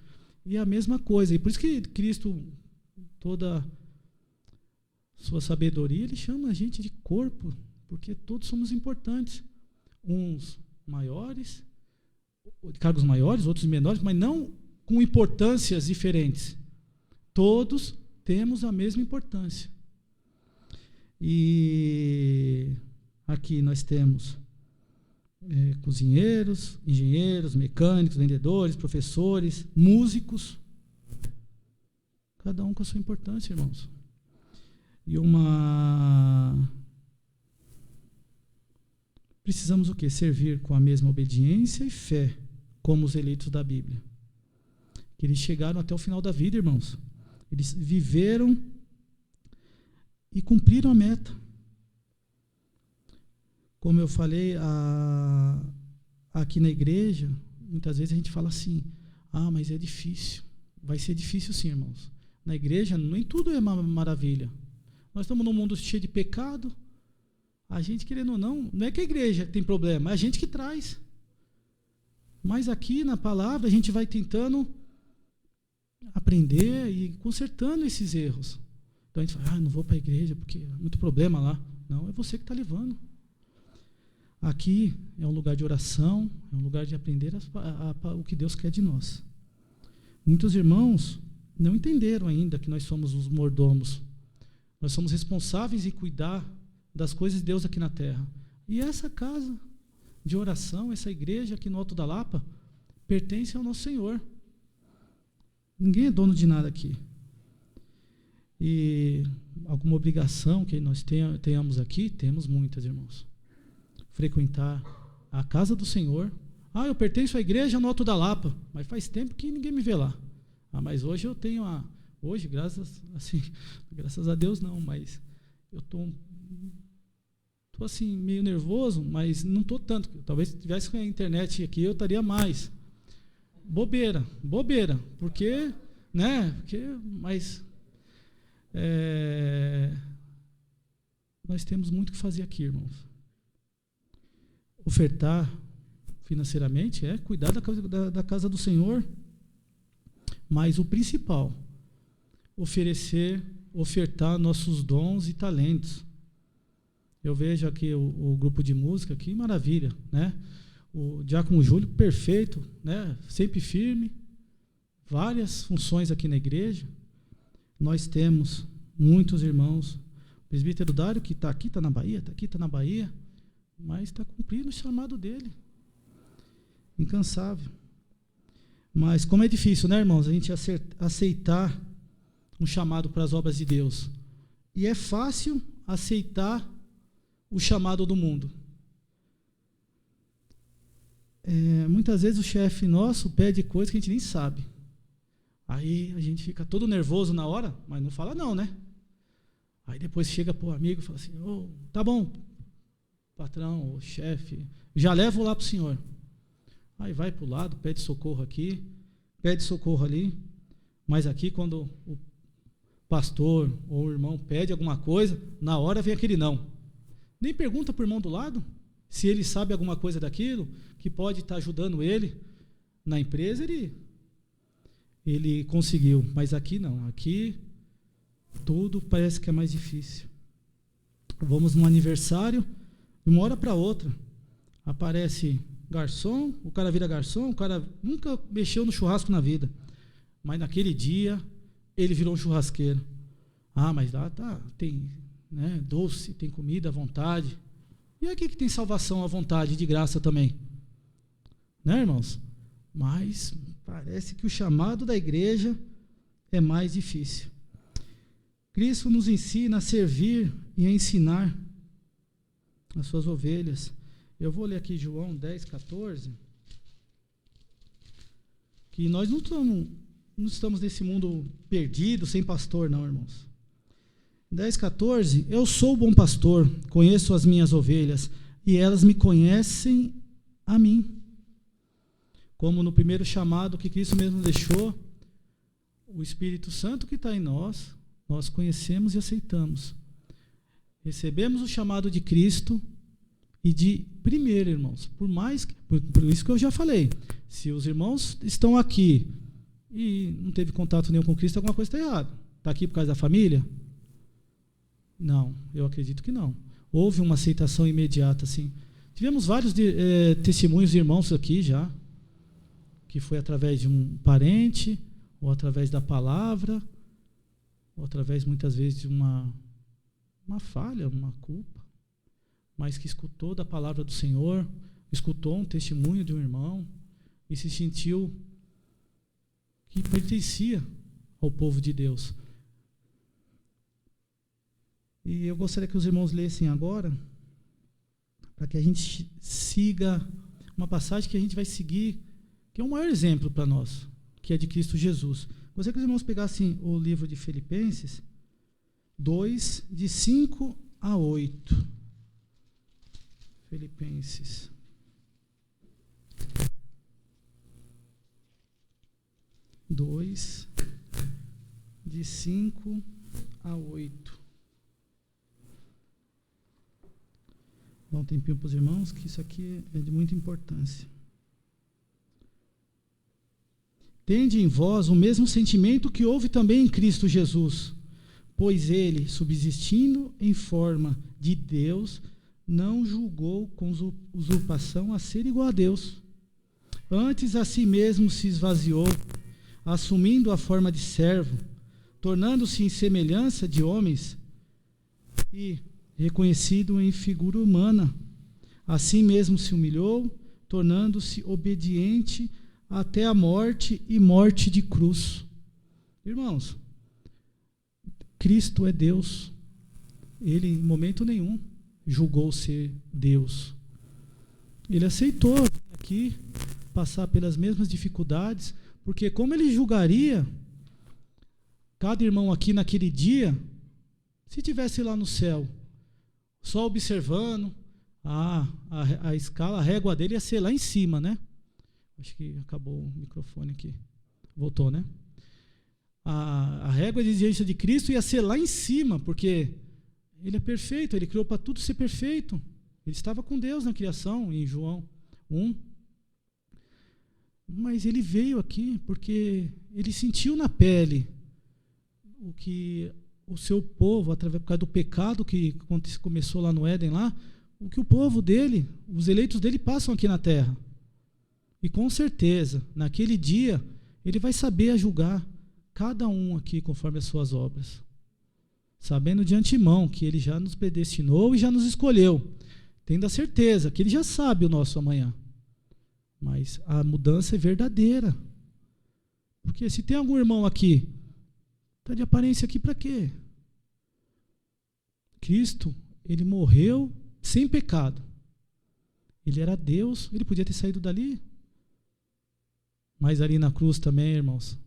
E a mesma coisa. E por isso que Cristo, toda sua sabedoria, ele chama a gente de corpo, porque todos somos importantes. Uns maiores, de cargos maiores, outros menores, mas não com importâncias diferentes. Todos temos a mesma importância. E aqui nós temos cozinheiros, engenheiros, mecânicos, vendedores, professores, músicos. Cada um com a sua importância, irmãos. E precisamos o quê? Servir com a mesma obediência e fé, como os eleitos da Bíblia. Que eles chegaram até o final da vida, irmãos. Eles viveram e cumpriram a meta. Como eu falei aqui na igreja, muitas vezes a gente fala assim, mas é difícil. Vai ser difícil sim, irmãos. Na igreja, nem tudo é uma maravilha. Nós estamos num mundo cheio de pecado. A gente, querendo ou não, não é que a igreja tem problema, é a gente que traz. Mas aqui na palavra a gente vai tentando aprender e consertando esses erros. Então a gente fala, não vou para a igreja porque é muito problema lá. Não, é você que está levando. Aqui é um lugar de oração, é um lugar de aprender o que Deus quer de nós. Muitos irmãos não entenderam ainda que nós somos os mordomos. Nós somos responsáveis em cuidar das coisas de Deus aqui na terra. E essa casa de oração, essa igreja aqui no Alto da Lapa, pertence ao nosso Senhor. Ninguém é dono de nada aqui. E alguma obrigação que nós tenhamos aqui, temos muitas, irmãos. Frequentar a casa do Senhor. Eu pertenço à igreja no Alto da Lapa, mas faz tempo que ninguém me vê lá. Mas hoje eu tenho hoje, graças a Deus não, mas eu estou assim, meio nervoso, mas não estou tanto. Talvez se tivesse com a internet aqui, eu estaria mais. Bobeira, porque, né? Mas nós temos muito que fazer aqui, irmãos. Ofertar financeiramente cuidar da casa do Senhor, mas o principal, ofertar nossos dons e talentos. Eu vejo aqui o grupo de música, que maravilha, né? O Diácono Júlio, perfeito, né? Sempre firme, várias funções aqui na igreja. Nós temos muitos irmãos. O presbítero Dário, que está aqui, está na Bahia, mas está cumprindo o chamado dele. Incansável. Mas como é difícil, né, irmãos, a gente aceitar um chamado para as obras de Deus. E é fácil aceitar o chamado do mundo. Muitas vezes o chefe nosso pede coisa que a gente nem sabe. Aí a gente fica todo nervoso na hora, mas não fala não, né? Aí depois chega para o amigo e fala assim, tá bom, patrão, ou chefe, já levo lá para o senhor. Aí vai para o lado, pede socorro aqui, pede socorro ali, mas aqui quando o pastor ou o irmão pede alguma coisa, na hora vem aquele não. Nem pergunta para o irmão do lado se ele sabe alguma coisa daquilo, que pode estar ajudando ele na empresa, ele conseguiu, mas aqui não, aqui tudo parece que é mais difícil. Vamos num aniversário, de uma hora para outra, aparece garçom, o cara vira garçom, o cara nunca mexeu no churrasco na vida, mas naquele dia ele virou um churrasqueiro. Mas lá tem, né, doce, tem comida à vontade. E aqui que tem salvação à vontade, de graça também. Né, irmãos? Mas parece que o chamado da igreja é mais difícil. Cristo nos ensina a servir e a ensinar as suas ovelhas. Eu vou ler aqui João 10, 14, que nós não estamos nesse mundo perdido, sem pastor, não, irmãos. 10, 14, eu sou o bom pastor, conheço as minhas ovelhas, e elas me conhecem a mim. Como no primeiro chamado que Cristo mesmo deixou, o Espírito Santo que está em nós, nós conhecemos e aceitamos. Recebemos o chamado de Cristo e de primeiro, irmãos, por isso que eu já falei, se os irmãos estão aqui e não teve contato nenhum com Cristo, alguma coisa está errada. Está aqui por causa da família? Não, eu acredito que não. Houve uma aceitação imediata, assim. Tivemos vários testemunhos de irmãos aqui já, que foi através de um parente, ou através da palavra, ou através, muitas vezes, de uma falha, uma culpa, mas que escutou da palavra do Senhor, escutou um testemunho de um irmão e se sentiu que pertencia ao povo de Deus. E eu gostaria que os irmãos lessem agora, para que a gente siga uma passagem que a gente vai seguir, que é o maior exemplo para nós, que é de Cristo Jesus. Gostaria que os irmãos pegassem o livro de Filipenses 2, de 5 a 8. Filipenses. De 5 a 8. Dá um tempinho para os irmãos, que isso aqui é de muita importância. Tende em vós o mesmo sentimento que houve também em Cristo Jesus, pois ele, subsistindo em forma de Deus, não julgou com usurpação a ser igual a Deus. Antes a si mesmo se esvaziou, assumindo a forma de servo, tornando-se em semelhança de homens e reconhecido em figura humana. Assim mesmo se humilhou, tornando-se obediente até a morte e morte de cruz. Irmãos, Cristo é Deus. Ele, em momento nenhum, julgou ser Deus. Ele aceitou aqui passar pelas mesmas dificuldades, porque como ele julgaria cada irmão aqui naquele dia, se estivesse lá no céu, só observando, a escala, a régua dele ia ser lá em cima, né? Acho que acabou o microfone aqui. Voltou, né? A régua de exigência de Cristo ia ser lá em cima, porque ele é perfeito, ele criou para tudo ser perfeito. Ele estava com Deus na criação, em João 1. Mas ele veio aqui porque ele sentiu na pele o que o seu povo, através por causa do pecado que começou lá no Éden, lá, o que o povo dele, os eleitos dele passam aqui na terra. E com certeza, naquele dia, Ele vai saber julgar cada um aqui conforme as suas obras, sabendo de antemão que Ele já nos predestinou e já nos escolheu, tendo a certeza que Ele já sabe o nosso amanhã. Mas a mudança é verdadeira. Porque se tem algum irmão aqui, está de aparência aqui para quê? Cristo, Ele morreu sem pecado. Ele era Deus, Ele podia ter saído dali. Mas ali na cruz também, irmãos,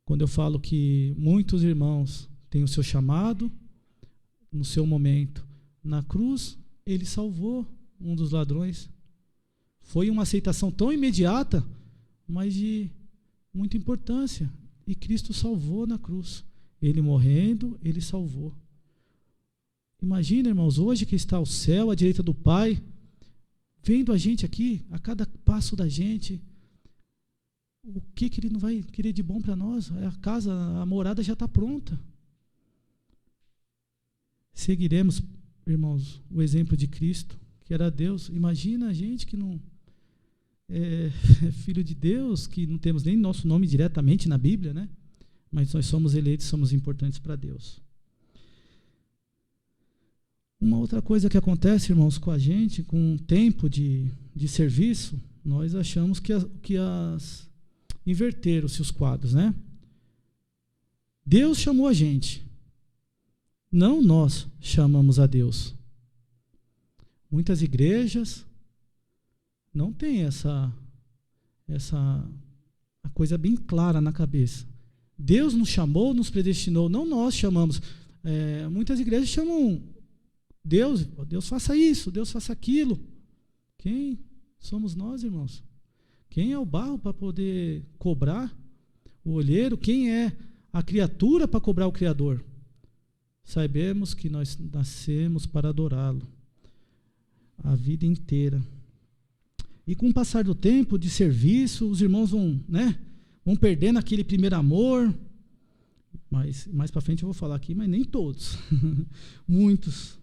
quando eu falo que muitos irmãos têm o seu chamado, no seu momento, na cruz, Ele salvou um dos ladrões. Foi uma aceitação tão imediata, mas de muita importância. E Cristo salvou na cruz. Ele morrendo, Ele salvou. Imagina, irmãos, hoje que está ao céu, à direita do Pai, vendo a gente aqui, a cada passo da gente, o que Ele não vai querer de bom para nós? A casa, a morada já está pronta. Seguiremos, irmãos, o exemplo de Cristo, que era Deus. Imagina a gente que não é filho de Deus, que não temos nem nosso nome diretamente na Bíblia, né? Mas nós somos eleitos, somos importantes para Deus. Uma outra coisa que acontece, irmãos, com a gente, com o tempo de serviço, nós achamos inverteram-se os quadros, né? Deus chamou a gente, não nós chamamos a Deus. Muitas igrejas não têm essa a coisa bem clara na cabeça. Deus nos chamou, nos predestinou, não nós chamamos. Muitas igrejas chamam Deus faça isso, Deus faça aquilo. Quem somos nós, irmãos? Quem é o barro para poder cobrar o olheiro? Quem é a criatura para cobrar o Criador? Sabemos que nós nascemos para adorá-lo a vida inteira. E com o passar do tempo de serviço, os irmãos vão perdendo aquele primeiro amor. Mas mais para frente eu vou falar aqui, mas nem todos. Muitos.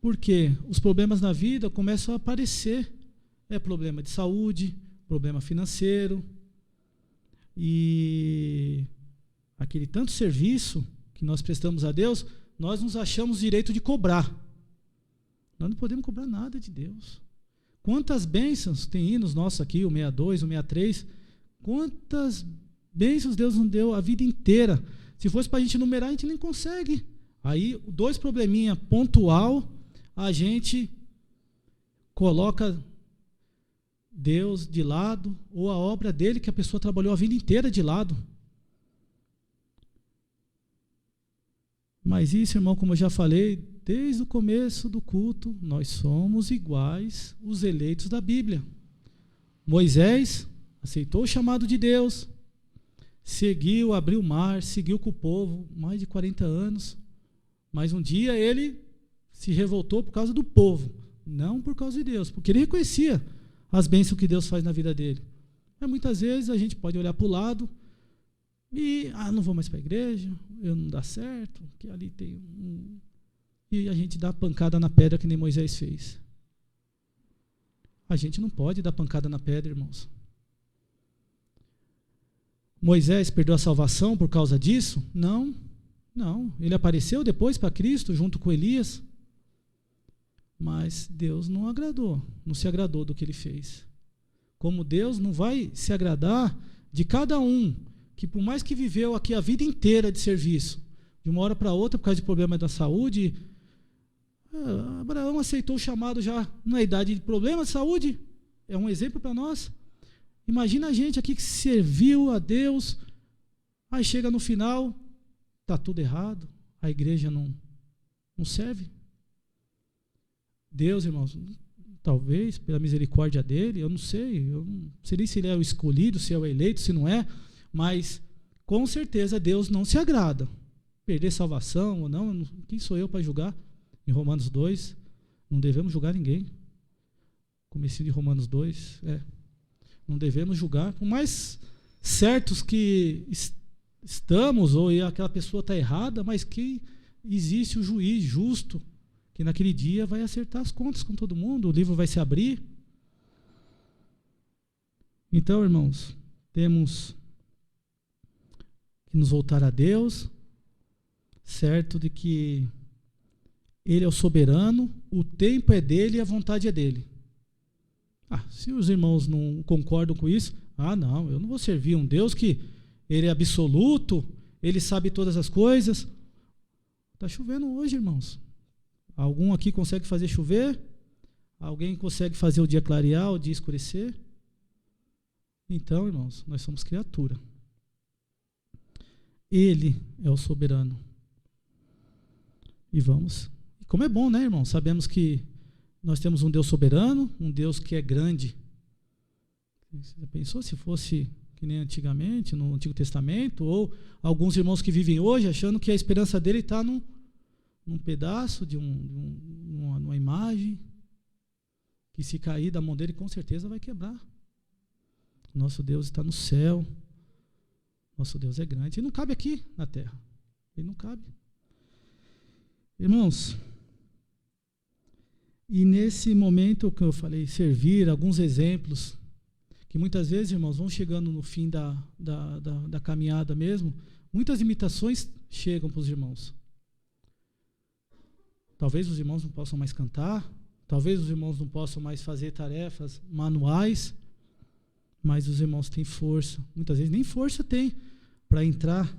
Porque os problemas na vida começam a aparecer. É problema de saúde, problema financeiro. E aquele tanto serviço que nós prestamos a Deus, nós nos achamos direito de cobrar. Nós não podemos cobrar nada de Deus. Quantas bênçãos tem hinos nossos aqui, o 62, o 63, quantas bênçãos Deus nos deu a vida inteira. Se fosse para a gente numerar, a gente nem consegue. Aí, 2 probleminha pontual, a gente coloca Deus de lado, ou a obra dele, que a pessoa trabalhou a vida inteira, de lado. Mas isso, irmão, como eu já falei, desde o começo do culto, nós somos iguais os eleitos da Bíblia. Moisés aceitou o chamado de Deus, seguiu, abriu o mar, seguiu com o povo, mais de 40 anos, mas um dia ele se revoltou por causa do povo, não por causa de Deus, porque ele reconhecia as bênçãos que Deus faz na vida dele. Mas muitas vezes a gente pode olhar para o lado e, não vou mais para a igreja, eu não dá certo, que ali tem e a gente dá pancada na pedra que nem Moisés fez. A gente não pode dar pancada na pedra, irmãos. Moisés perdeu a salvação por causa disso? Não. Ele apareceu depois para Cristo junto com Elias, mas Deus não se agradou do que ele fez. Como Deus não vai se agradar de cada um que, por mais que viveu aqui a vida inteira de serviço, de uma hora para outra, por causa de problema da saúde, Abraão aceitou o chamado já na idade de problema de saúde. É um exemplo para nós. Imagina a gente aqui que serviu a Deus, aí chega no final, está tudo errado, a igreja não serve. Deus, irmãos, talvez, pela misericórdia dele, eu não sei nem se ele é o escolhido, se é o eleito, se não é, mas com certeza Deus não se agrada. Perder salvação ou não, quem sou eu para julgar? Em Romanos 2, não devemos julgar ninguém. Comecinho de Romanos 2, não devemos julgar, por mais certos que estamos, ou aquela pessoa está errada, mas que existe o juiz justo, que naquele dia vai acertar as contas com todo mundo, o livro vai se abrir. Então, irmãos, temos que nos voltar a Deus, certo de que Ele é o soberano, o tempo é dele e a vontade é dele. Se os irmãos não concordam com isso, não, eu não vou servir um Deus que Ele é absoluto, Ele sabe todas as coisas. Está chovendo hoje, irmãos. Algum aqui consegue fazer chover? Alguém consegue fazer o dia clarear, o dia escurecer? Então, irmãos, nós somos criatura. Ele é o soberano. E vamos. Como é bom, né, irmão? Sabemos que nós temos um Deus soberano, um Deus que é grande. Você já pensou se fosse que nem antigamente, no Antigo Testamento, ou alguns irmãos que vivem hoje achando que a esperança dele está num pedaço de uma imagem, que se cair da mão dele com certeza vai quebrar. Nosso Deus está no céu. Nosso Deus é grande. Ele não cabe aqui na terra. Ele não cabe. Irmãos, e nesse momento que eu falei, servir, alguns exemplos, que muitas vezes, irmãos, vão chegando no fim da caminhada mesmo, muitas imitações chegam para os irmãos. Talvez os irmãos não possam mais cantar, talvez os irmãos não possam mais fazer tarefas manuais, mas os irmãos têm força. Muitas vezes nem força tem para entrar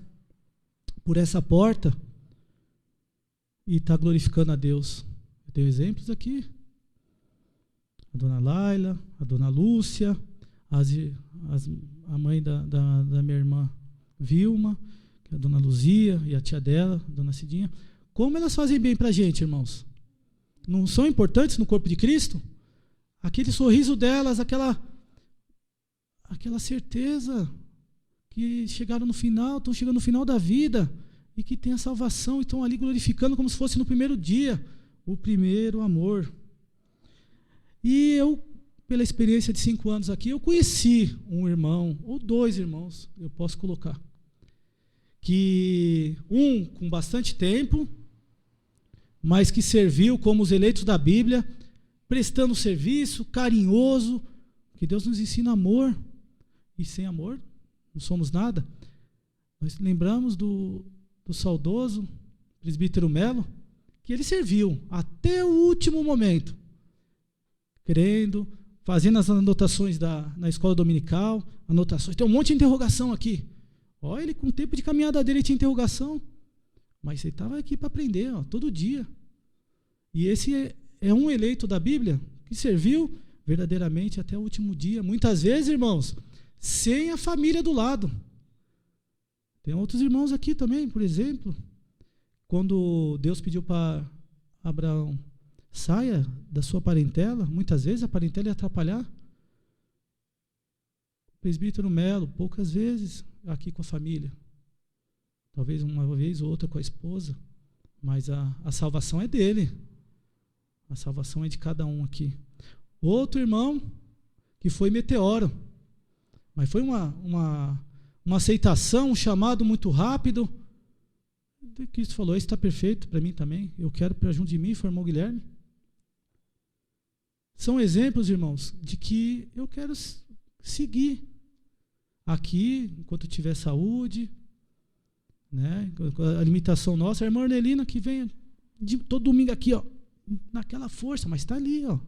por essa porta e estar glorificando a Deus. Eu tenho exemplos aqui. A dona Laila, a dona Lúcia, a mãe da minha irmã Vilma, que é a dona Luzia, e a tia dela, a dona Cidinha. Como elas fazem bem para a gente, irmãos? Não são importantes no corpo de Cristo? Aquele sorriso delas, aquela certeza que chegaram no final, estão chegando no final da vida e que tem a salvação e estão ali glorificando como se fosse no primeiro dia, o primeiro amor. E eu, pela experiência de 5 anos aqui, eu conheci um irmão, ou 2 irmãos, eu posso colocar, que um com bastante tempo, mas que serviu como os eleitos da Bíblia, prestando serviço, carinhoso, que Deus nos ensina amor, e sem amor não somos nada. Nós lembramos do saudoso presbítero Melo, que ele serviu até o último momento, crendo, fazendo as anotações na escola dominical, anotações, tem um monte de interrogação aqui. Olha, ele com o tempo de caminhada dele tinha interrogação, mas ele estava aqui para aprender, todo dia. E esse é um eleito da Bíblia que serviu verdadeiramente até o último dia. Muitas vezes, irmãos, sem a família do lado. Tem outros irmãos aqui também, por exemplo, quando Deus pediu para Abraão, saia da sua parentela, muitas vezes a parentela ia atrapalhar. O presbítero Melo, poucas vezes aqui com a família. Talvez uma vez ou outra com a esposa, mas a salvação é dele. A salvação é de cada um aqui. Outro irmão que foi meteoro, mas foi uma aceitação, um chamado muito rápido. Cristo falou, isso está perfeito para mim também. Eu quero para junto de mim formar o Guilherme. São exemplos, irmãos, de que eu quero seguir aqui, enquanto eu tiver saúde, né? A limitação nossa, a irmã Ornelina que vem todo domingo aqui, naquela força, mas está ali, ela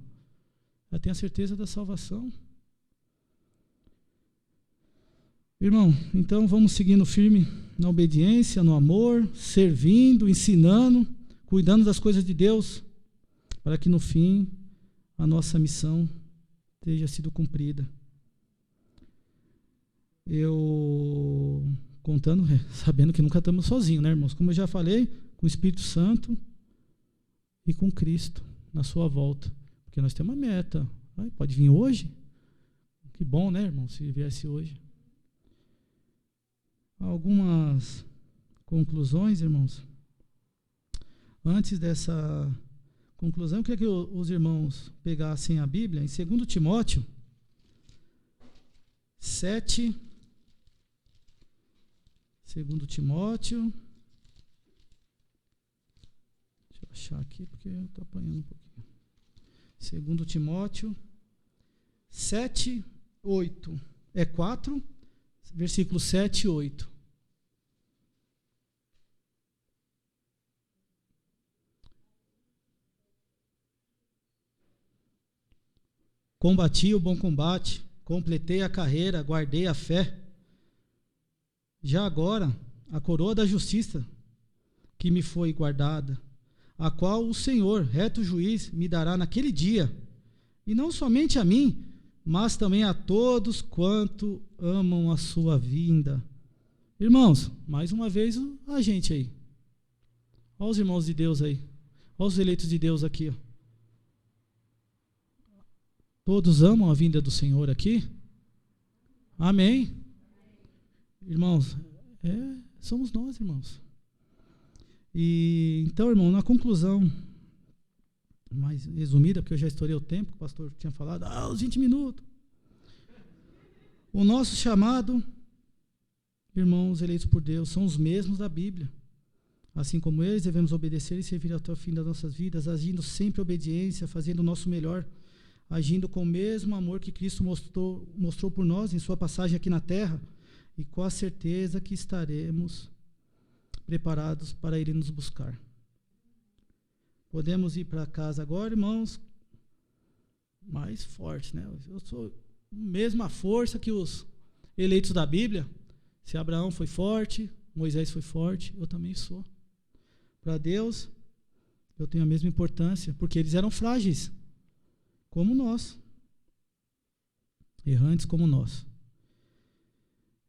tem a certeza da salvação. Irmão, então vamos seguindo firme na obediência, no amor, servindo, ensinando, cuidando das coisas de Deus, para que no fim a nossa missão tenha sido cumprida. Eu contando, sabendo que nunca estamos sozinhos, né, irmãos? Como eu já falei, com o Espírito Santo e com Cristo na sua volta. Porque nós temos uma meta. Pode vir hoje? Que bom, né, irmão, se viesse hoje. Algumas conclusões, irmãos. Antes dessa conclusão, eu queria que os irmãos pegassem a Bíblia em 2 Timóteo 7. 2 Timóteo. Deixa eu achar aqui, porque eu estou apanhando um pouquinho. 2 Timóteo 7, 8. É 4, versículos 7 e 8. Combati o bom combate, completei a carreira, guardei a fé. Já agora, a coroa da justiça que me foi guardada, a qual o Senhor, reto juiz, me dará naquele dia, e não somente a mim, mas também a todos quanto amam a sua vinda. Irmãos, mais uma vez a gente aí. Olha os irmãos de Deus aí. Olha os eleitos de Deus aqui. Ó. Todos amam a vinda do Senhor aqui? Amém? Irmãos, somos nós, irmãos. E então, irmão, na conclusão mais resumida, porque eu já estourei o tempo, que o pastor tinha falado, os 20 minutos. O nosso chamado, irmãos eleitos por Deus, são os mesmos da Bíblia. Assim como eles, devemos obedecer e servir até o fim das nossas vidas, agindo sempre em obediência, fazendo o nosso melhor, agindo com o mesmo amor que Cristo mostrou por nós em sua passagem aqui na terra, e com a certeza que estaremos preparados para ir nos buscar. Podemos ir para casa agora, irmãos, mais forte, né? Eu sou a mesma força que os eleitos da Bíblia. Se Abraão foi forte, Moisés foi forte, eu também sou. Para Deus, eu tenho a mesma importância, porque eles eram frágeis, como nós, errantes como nós.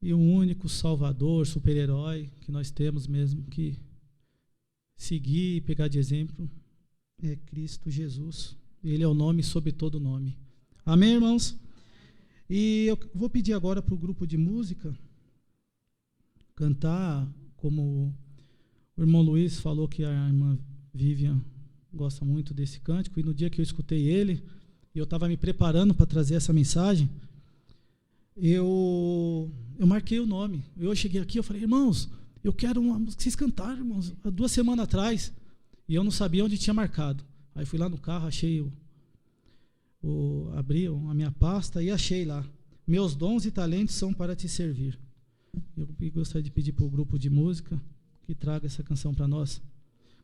E o único salvador, super-herói que nós temos mesmo que seguir e pegar de exemplo é Cristo Jesus. Ele é o nome sobre todo nome. Amém, irmãos? E eu vou pedir agora para o grupo de música cantar, como o irmão Luiz falou que a irmã Vivian gosta muito desse cântico, e no dia que eu escutei ele, e eu estava me preparando para trazer essa mensagem, eu marquei o nome. Eu cheguei aqui, eu falei, irmãos, eu quero uma música que vocês cantaram, irmãos, há 2 semanas atrás, e eu não sabia onde tinha marcado. Aí fui lá no carro, achei abri a minha pasta e achei lá, meus dons e talentos são para te servir. Eu gostaria de pedir para o grupo de música que traga essa canção para nós.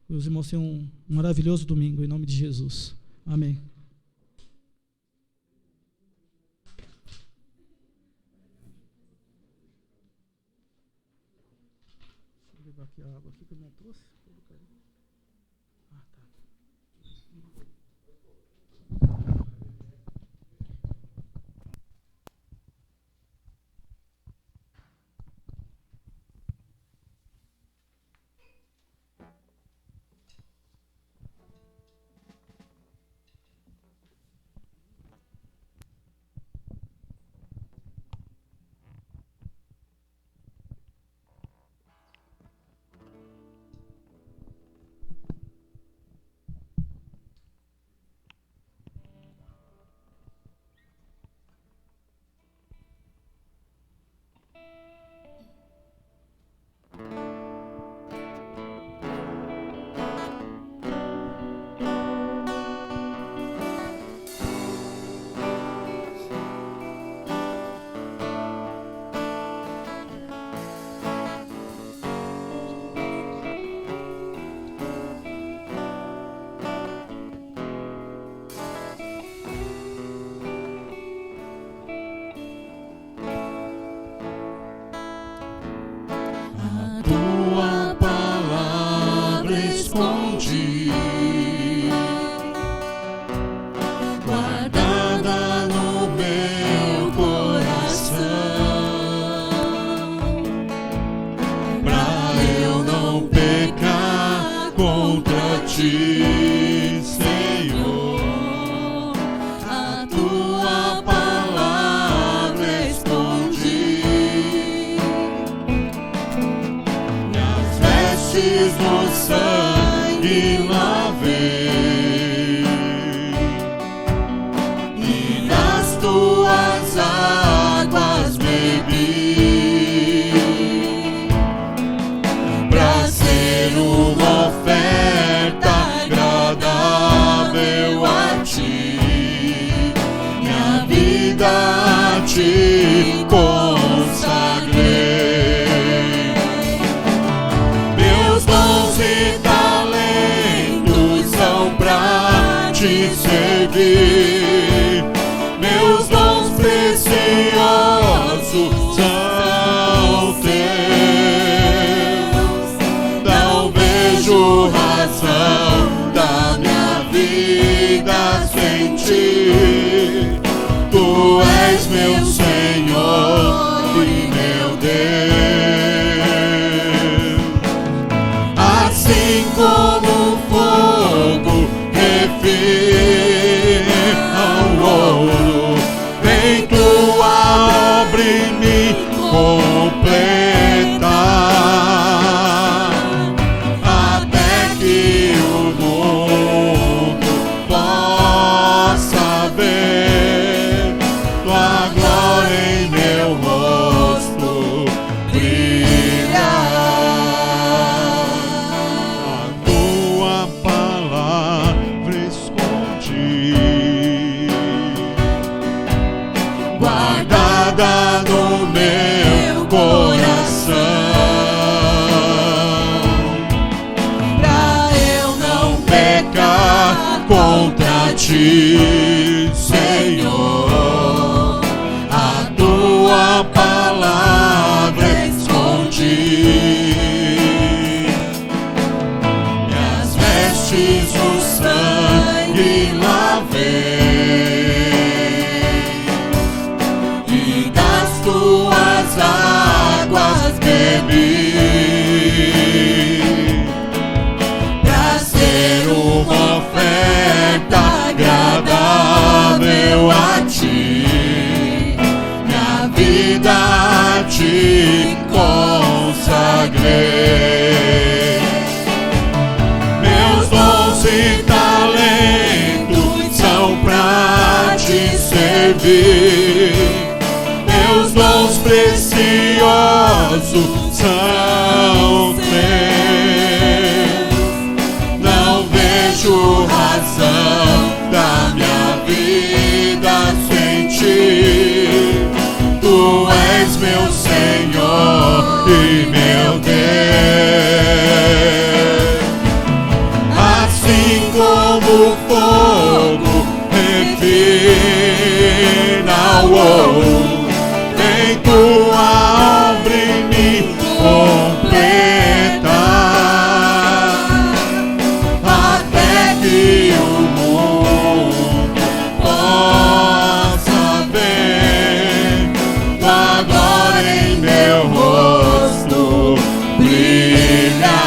Os irmãos tenham um maravilhoso domingo, em nome de Jesus. Amém. Aqui a água aqui que eu não trouxe. Ah, tá. Pra ser uma oferta gratuita. como fogo refina o ouro, vem tua obra em mim completar, até que o mundo possa ver tua glória em meu rosto brilhar. A tua palavra escondi, guardada no meu coração, pra eu não pecar contra ti, Senhor. A tua palavra escondi, e as vestes do sangue lavei, e das tuas águas bebi, pra ser uma oferta agradável a ti, minha vida te consagrei. Meus dons e talentos são pra te servir, meus dons preciosos são teus. Não vejo razão da minha vida sem ti, tu és meu Senhor e meu Deus. Assim como o fogo refina o ouro, vem tua obra em mim completar, até que o mundo possa ver tua glória em meu rosto brilhar,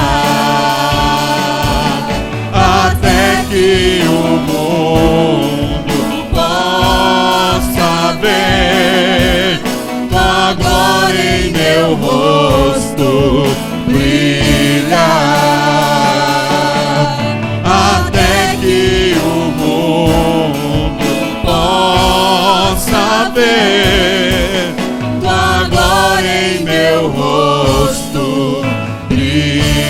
até que o mundo possa ver tua glória em meu rosto brilhar, até que o mundo possa ver tua glória em meu rosto brilhar.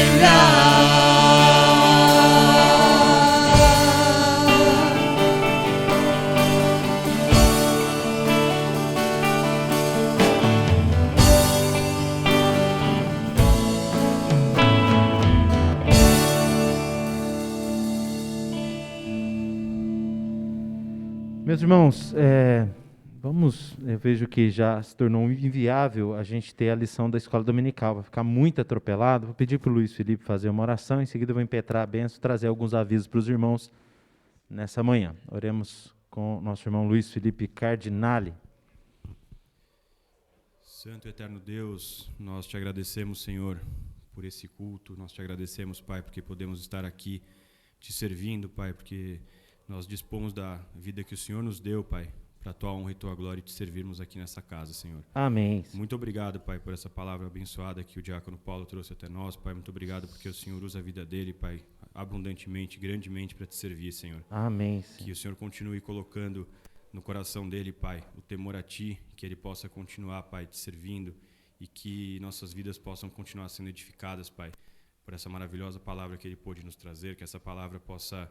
Meus irmãos, eu vejo que já se tornou inviável a gente ter a lição da escola dominical, vai ficar muito atropelado. Vou pedir para o Luiz Felipe fazer uma oração, em seguida eu vou impetrar a bênção, trazer alguns avisos para os irmãos nessa manhã. Oremos com o nosso irmão Luiz Felipe Cardinale. Santo e eterno Deus, nós te agradecemos, Senhor, por esse culto, nós te agradecemos, Pai, porque podemos estar aqui te servindo, Pai, porque nós dispomos da vida que o Senhor nos deu, Pai, para a tua honra e tua glória e te servirmos aqui nessa casa, Senhor. Amém. Muito obrigado, Pai, por essa palavra abençoada que o diácono Paulo trouxe até nós, Pai. Muito obrigado porque o Senhor usa a vida dele, Pai, abundantemente, grandemente para te servir, Senhor. Amém. Senhor. Que o Senhor continue colocando no coração dele, Pai, o temor a ti, que ele possa continuar, Pai, te servindo e que nossas vidas possam continuar sendo edificadas, Pai, por essa maravilhosa palavra que ele pôde nos trazer, que essa palavra possa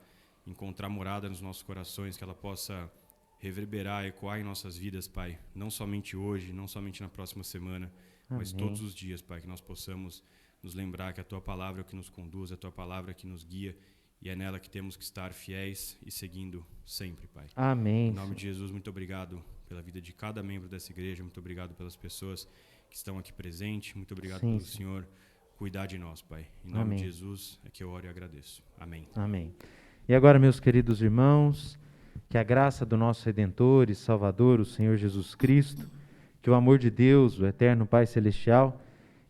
encontrar morada nos nossos corações, que ela possa reverberar, ecoar em nossas vidas, Pai, não somente hoje, não somente na próxima semana, mas todos os dias, Pai, que nós possamos nos lembrar que a Tua palavra é o que nos conduz, a Tua palavra é que nos guia, e é nela que temos que estar fiéis e seguindo sempre, Pai. Amém. Em nome de Jesus, muito obrigado pela vida de cada membro dessa igreja, muito obrigado pelas pessoas que estão aqui presentes, muito obrigado pelo Senhor cuidar de nós, Pai. Em nome de Jesus é que eu oro e agradeço. Amém. Amém. E agora, meus queridos irmãos, que a graça do nosso Redentor e Salvador, o Senhor Jesus Cristo, que o amor de Deus, o eterno Pai Celestial,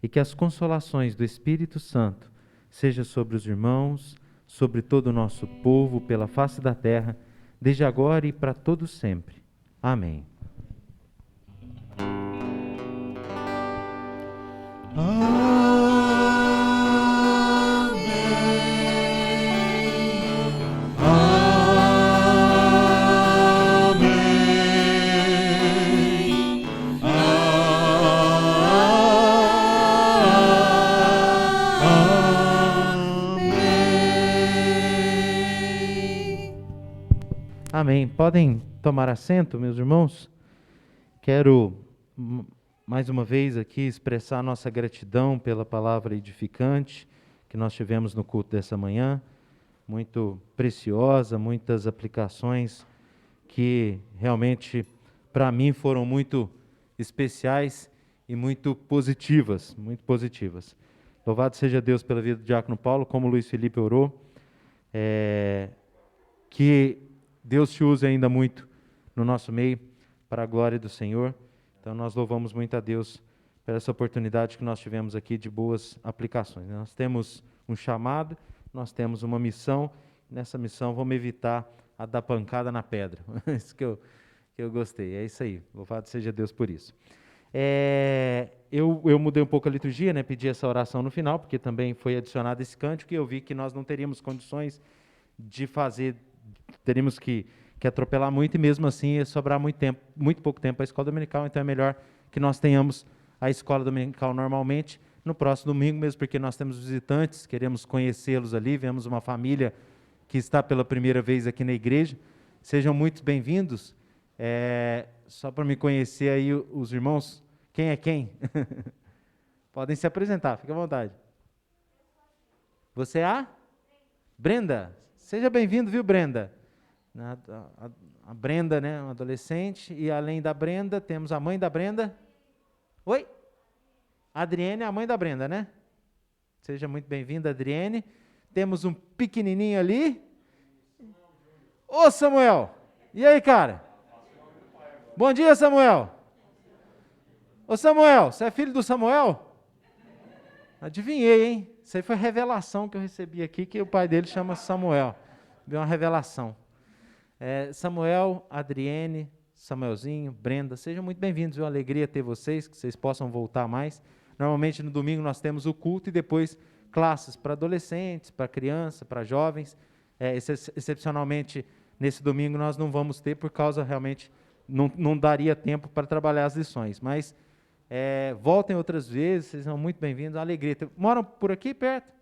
e que as consolações do Espírito Santo seja sobre os irmãos, sobre todo o nosso povo, pela face da terra, desde agora e para todos sempre. Amém. Amém. Podem tomar assento, meus irmãos? Quero mais uma vez aqui expressar nossa gratidão pela palavra edificante que nós tivemos no culto dessa manhã, muito preciosa, muitas aplicações que realmente para mim foram muito especiais e muito positivas, muito positivas. Louvado seja Deus pela vida do diácono Paulo, como o Luiz Felipe orou, que Deus te use ainda muito no nosso meio, para a glória do Senhor. Então nós louvamos muito a Deus por essa oportunidade que nós tivemos aqui de boas aplicações. Nós temos um chamado, nós temos uma missão, nessa missão vamos evitar a dar pancada na pedra. Isso que eu gostei, é isso aí, louvado seja Deus por isso. Eu mudei um pouco a liturgia, né? Pedi essa oração no final, porque também foi adicionado esse cântico, e eu vi que nós não teríamos condições de fazer, teríamos que atropelar muito, e mesmo assim ia sobrar muito pouco tempo para a escola dominical, então é melhor que nós tenhamos a escola dominical normalmente no próximo domingo, mesmo porque nós temos visitantes, queremos conhecê-los ali, vemos uma família que está pela primeira vez aqui na igreja. Sejam muito bem-vindos. Só para me conhecer aí os irmãos, quem é quem? Podem se apresentar, fique à vontade. Você é a? Brenda. Seja bem-vindo, viu, Brenda? A Brenda, né, uma adolescente, e além da Brenda, temos a mãe da Brenda. Oi? Adriene é a mãe da Brenda, né? Seja muito bem-vinda, Adriene. Temos um pequenininho ali. Ô, Samuel! E aí, cara? Bom dia, Samuel! Ô, Samuel, você é filho do Samuel? Adivinhei, hein? Isso aí foi revelação que eu recebi aqui, que o pai dele chama Samuel. Deu uma revelação. Samuel, Adriene, Samuelzinho, Brenda, sejam muito bem-vindos, viu? Alegria ter vocês, que vocês possam voltar mais. Normalmente no domingo nós temos o culto e depois classes para adolescentes, para crianças, para jovens. Excepcionalmente, nesse domingo nós não vamos ter, por causa realmente, não daria tempo para trabalhar as lições. Mas voltem outras vezes, vocês são muito bem-vindos, alegria. Moram por aqui perto?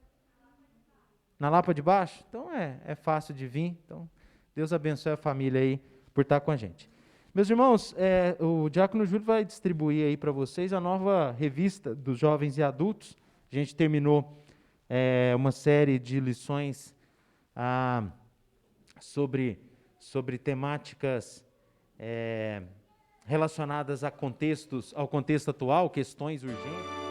Na Lapa de Baixo? Então é fácil de vir. Então, Deus abençoe a família aí por estar com a gente. Meus irmãos, o Diácono Júlio vai distribuir aí para vocês a nova revista dos jovens e adultos. A gente terminou uma série de lições sobre temáticas relacionadas ao contexto atual, questões urgentes.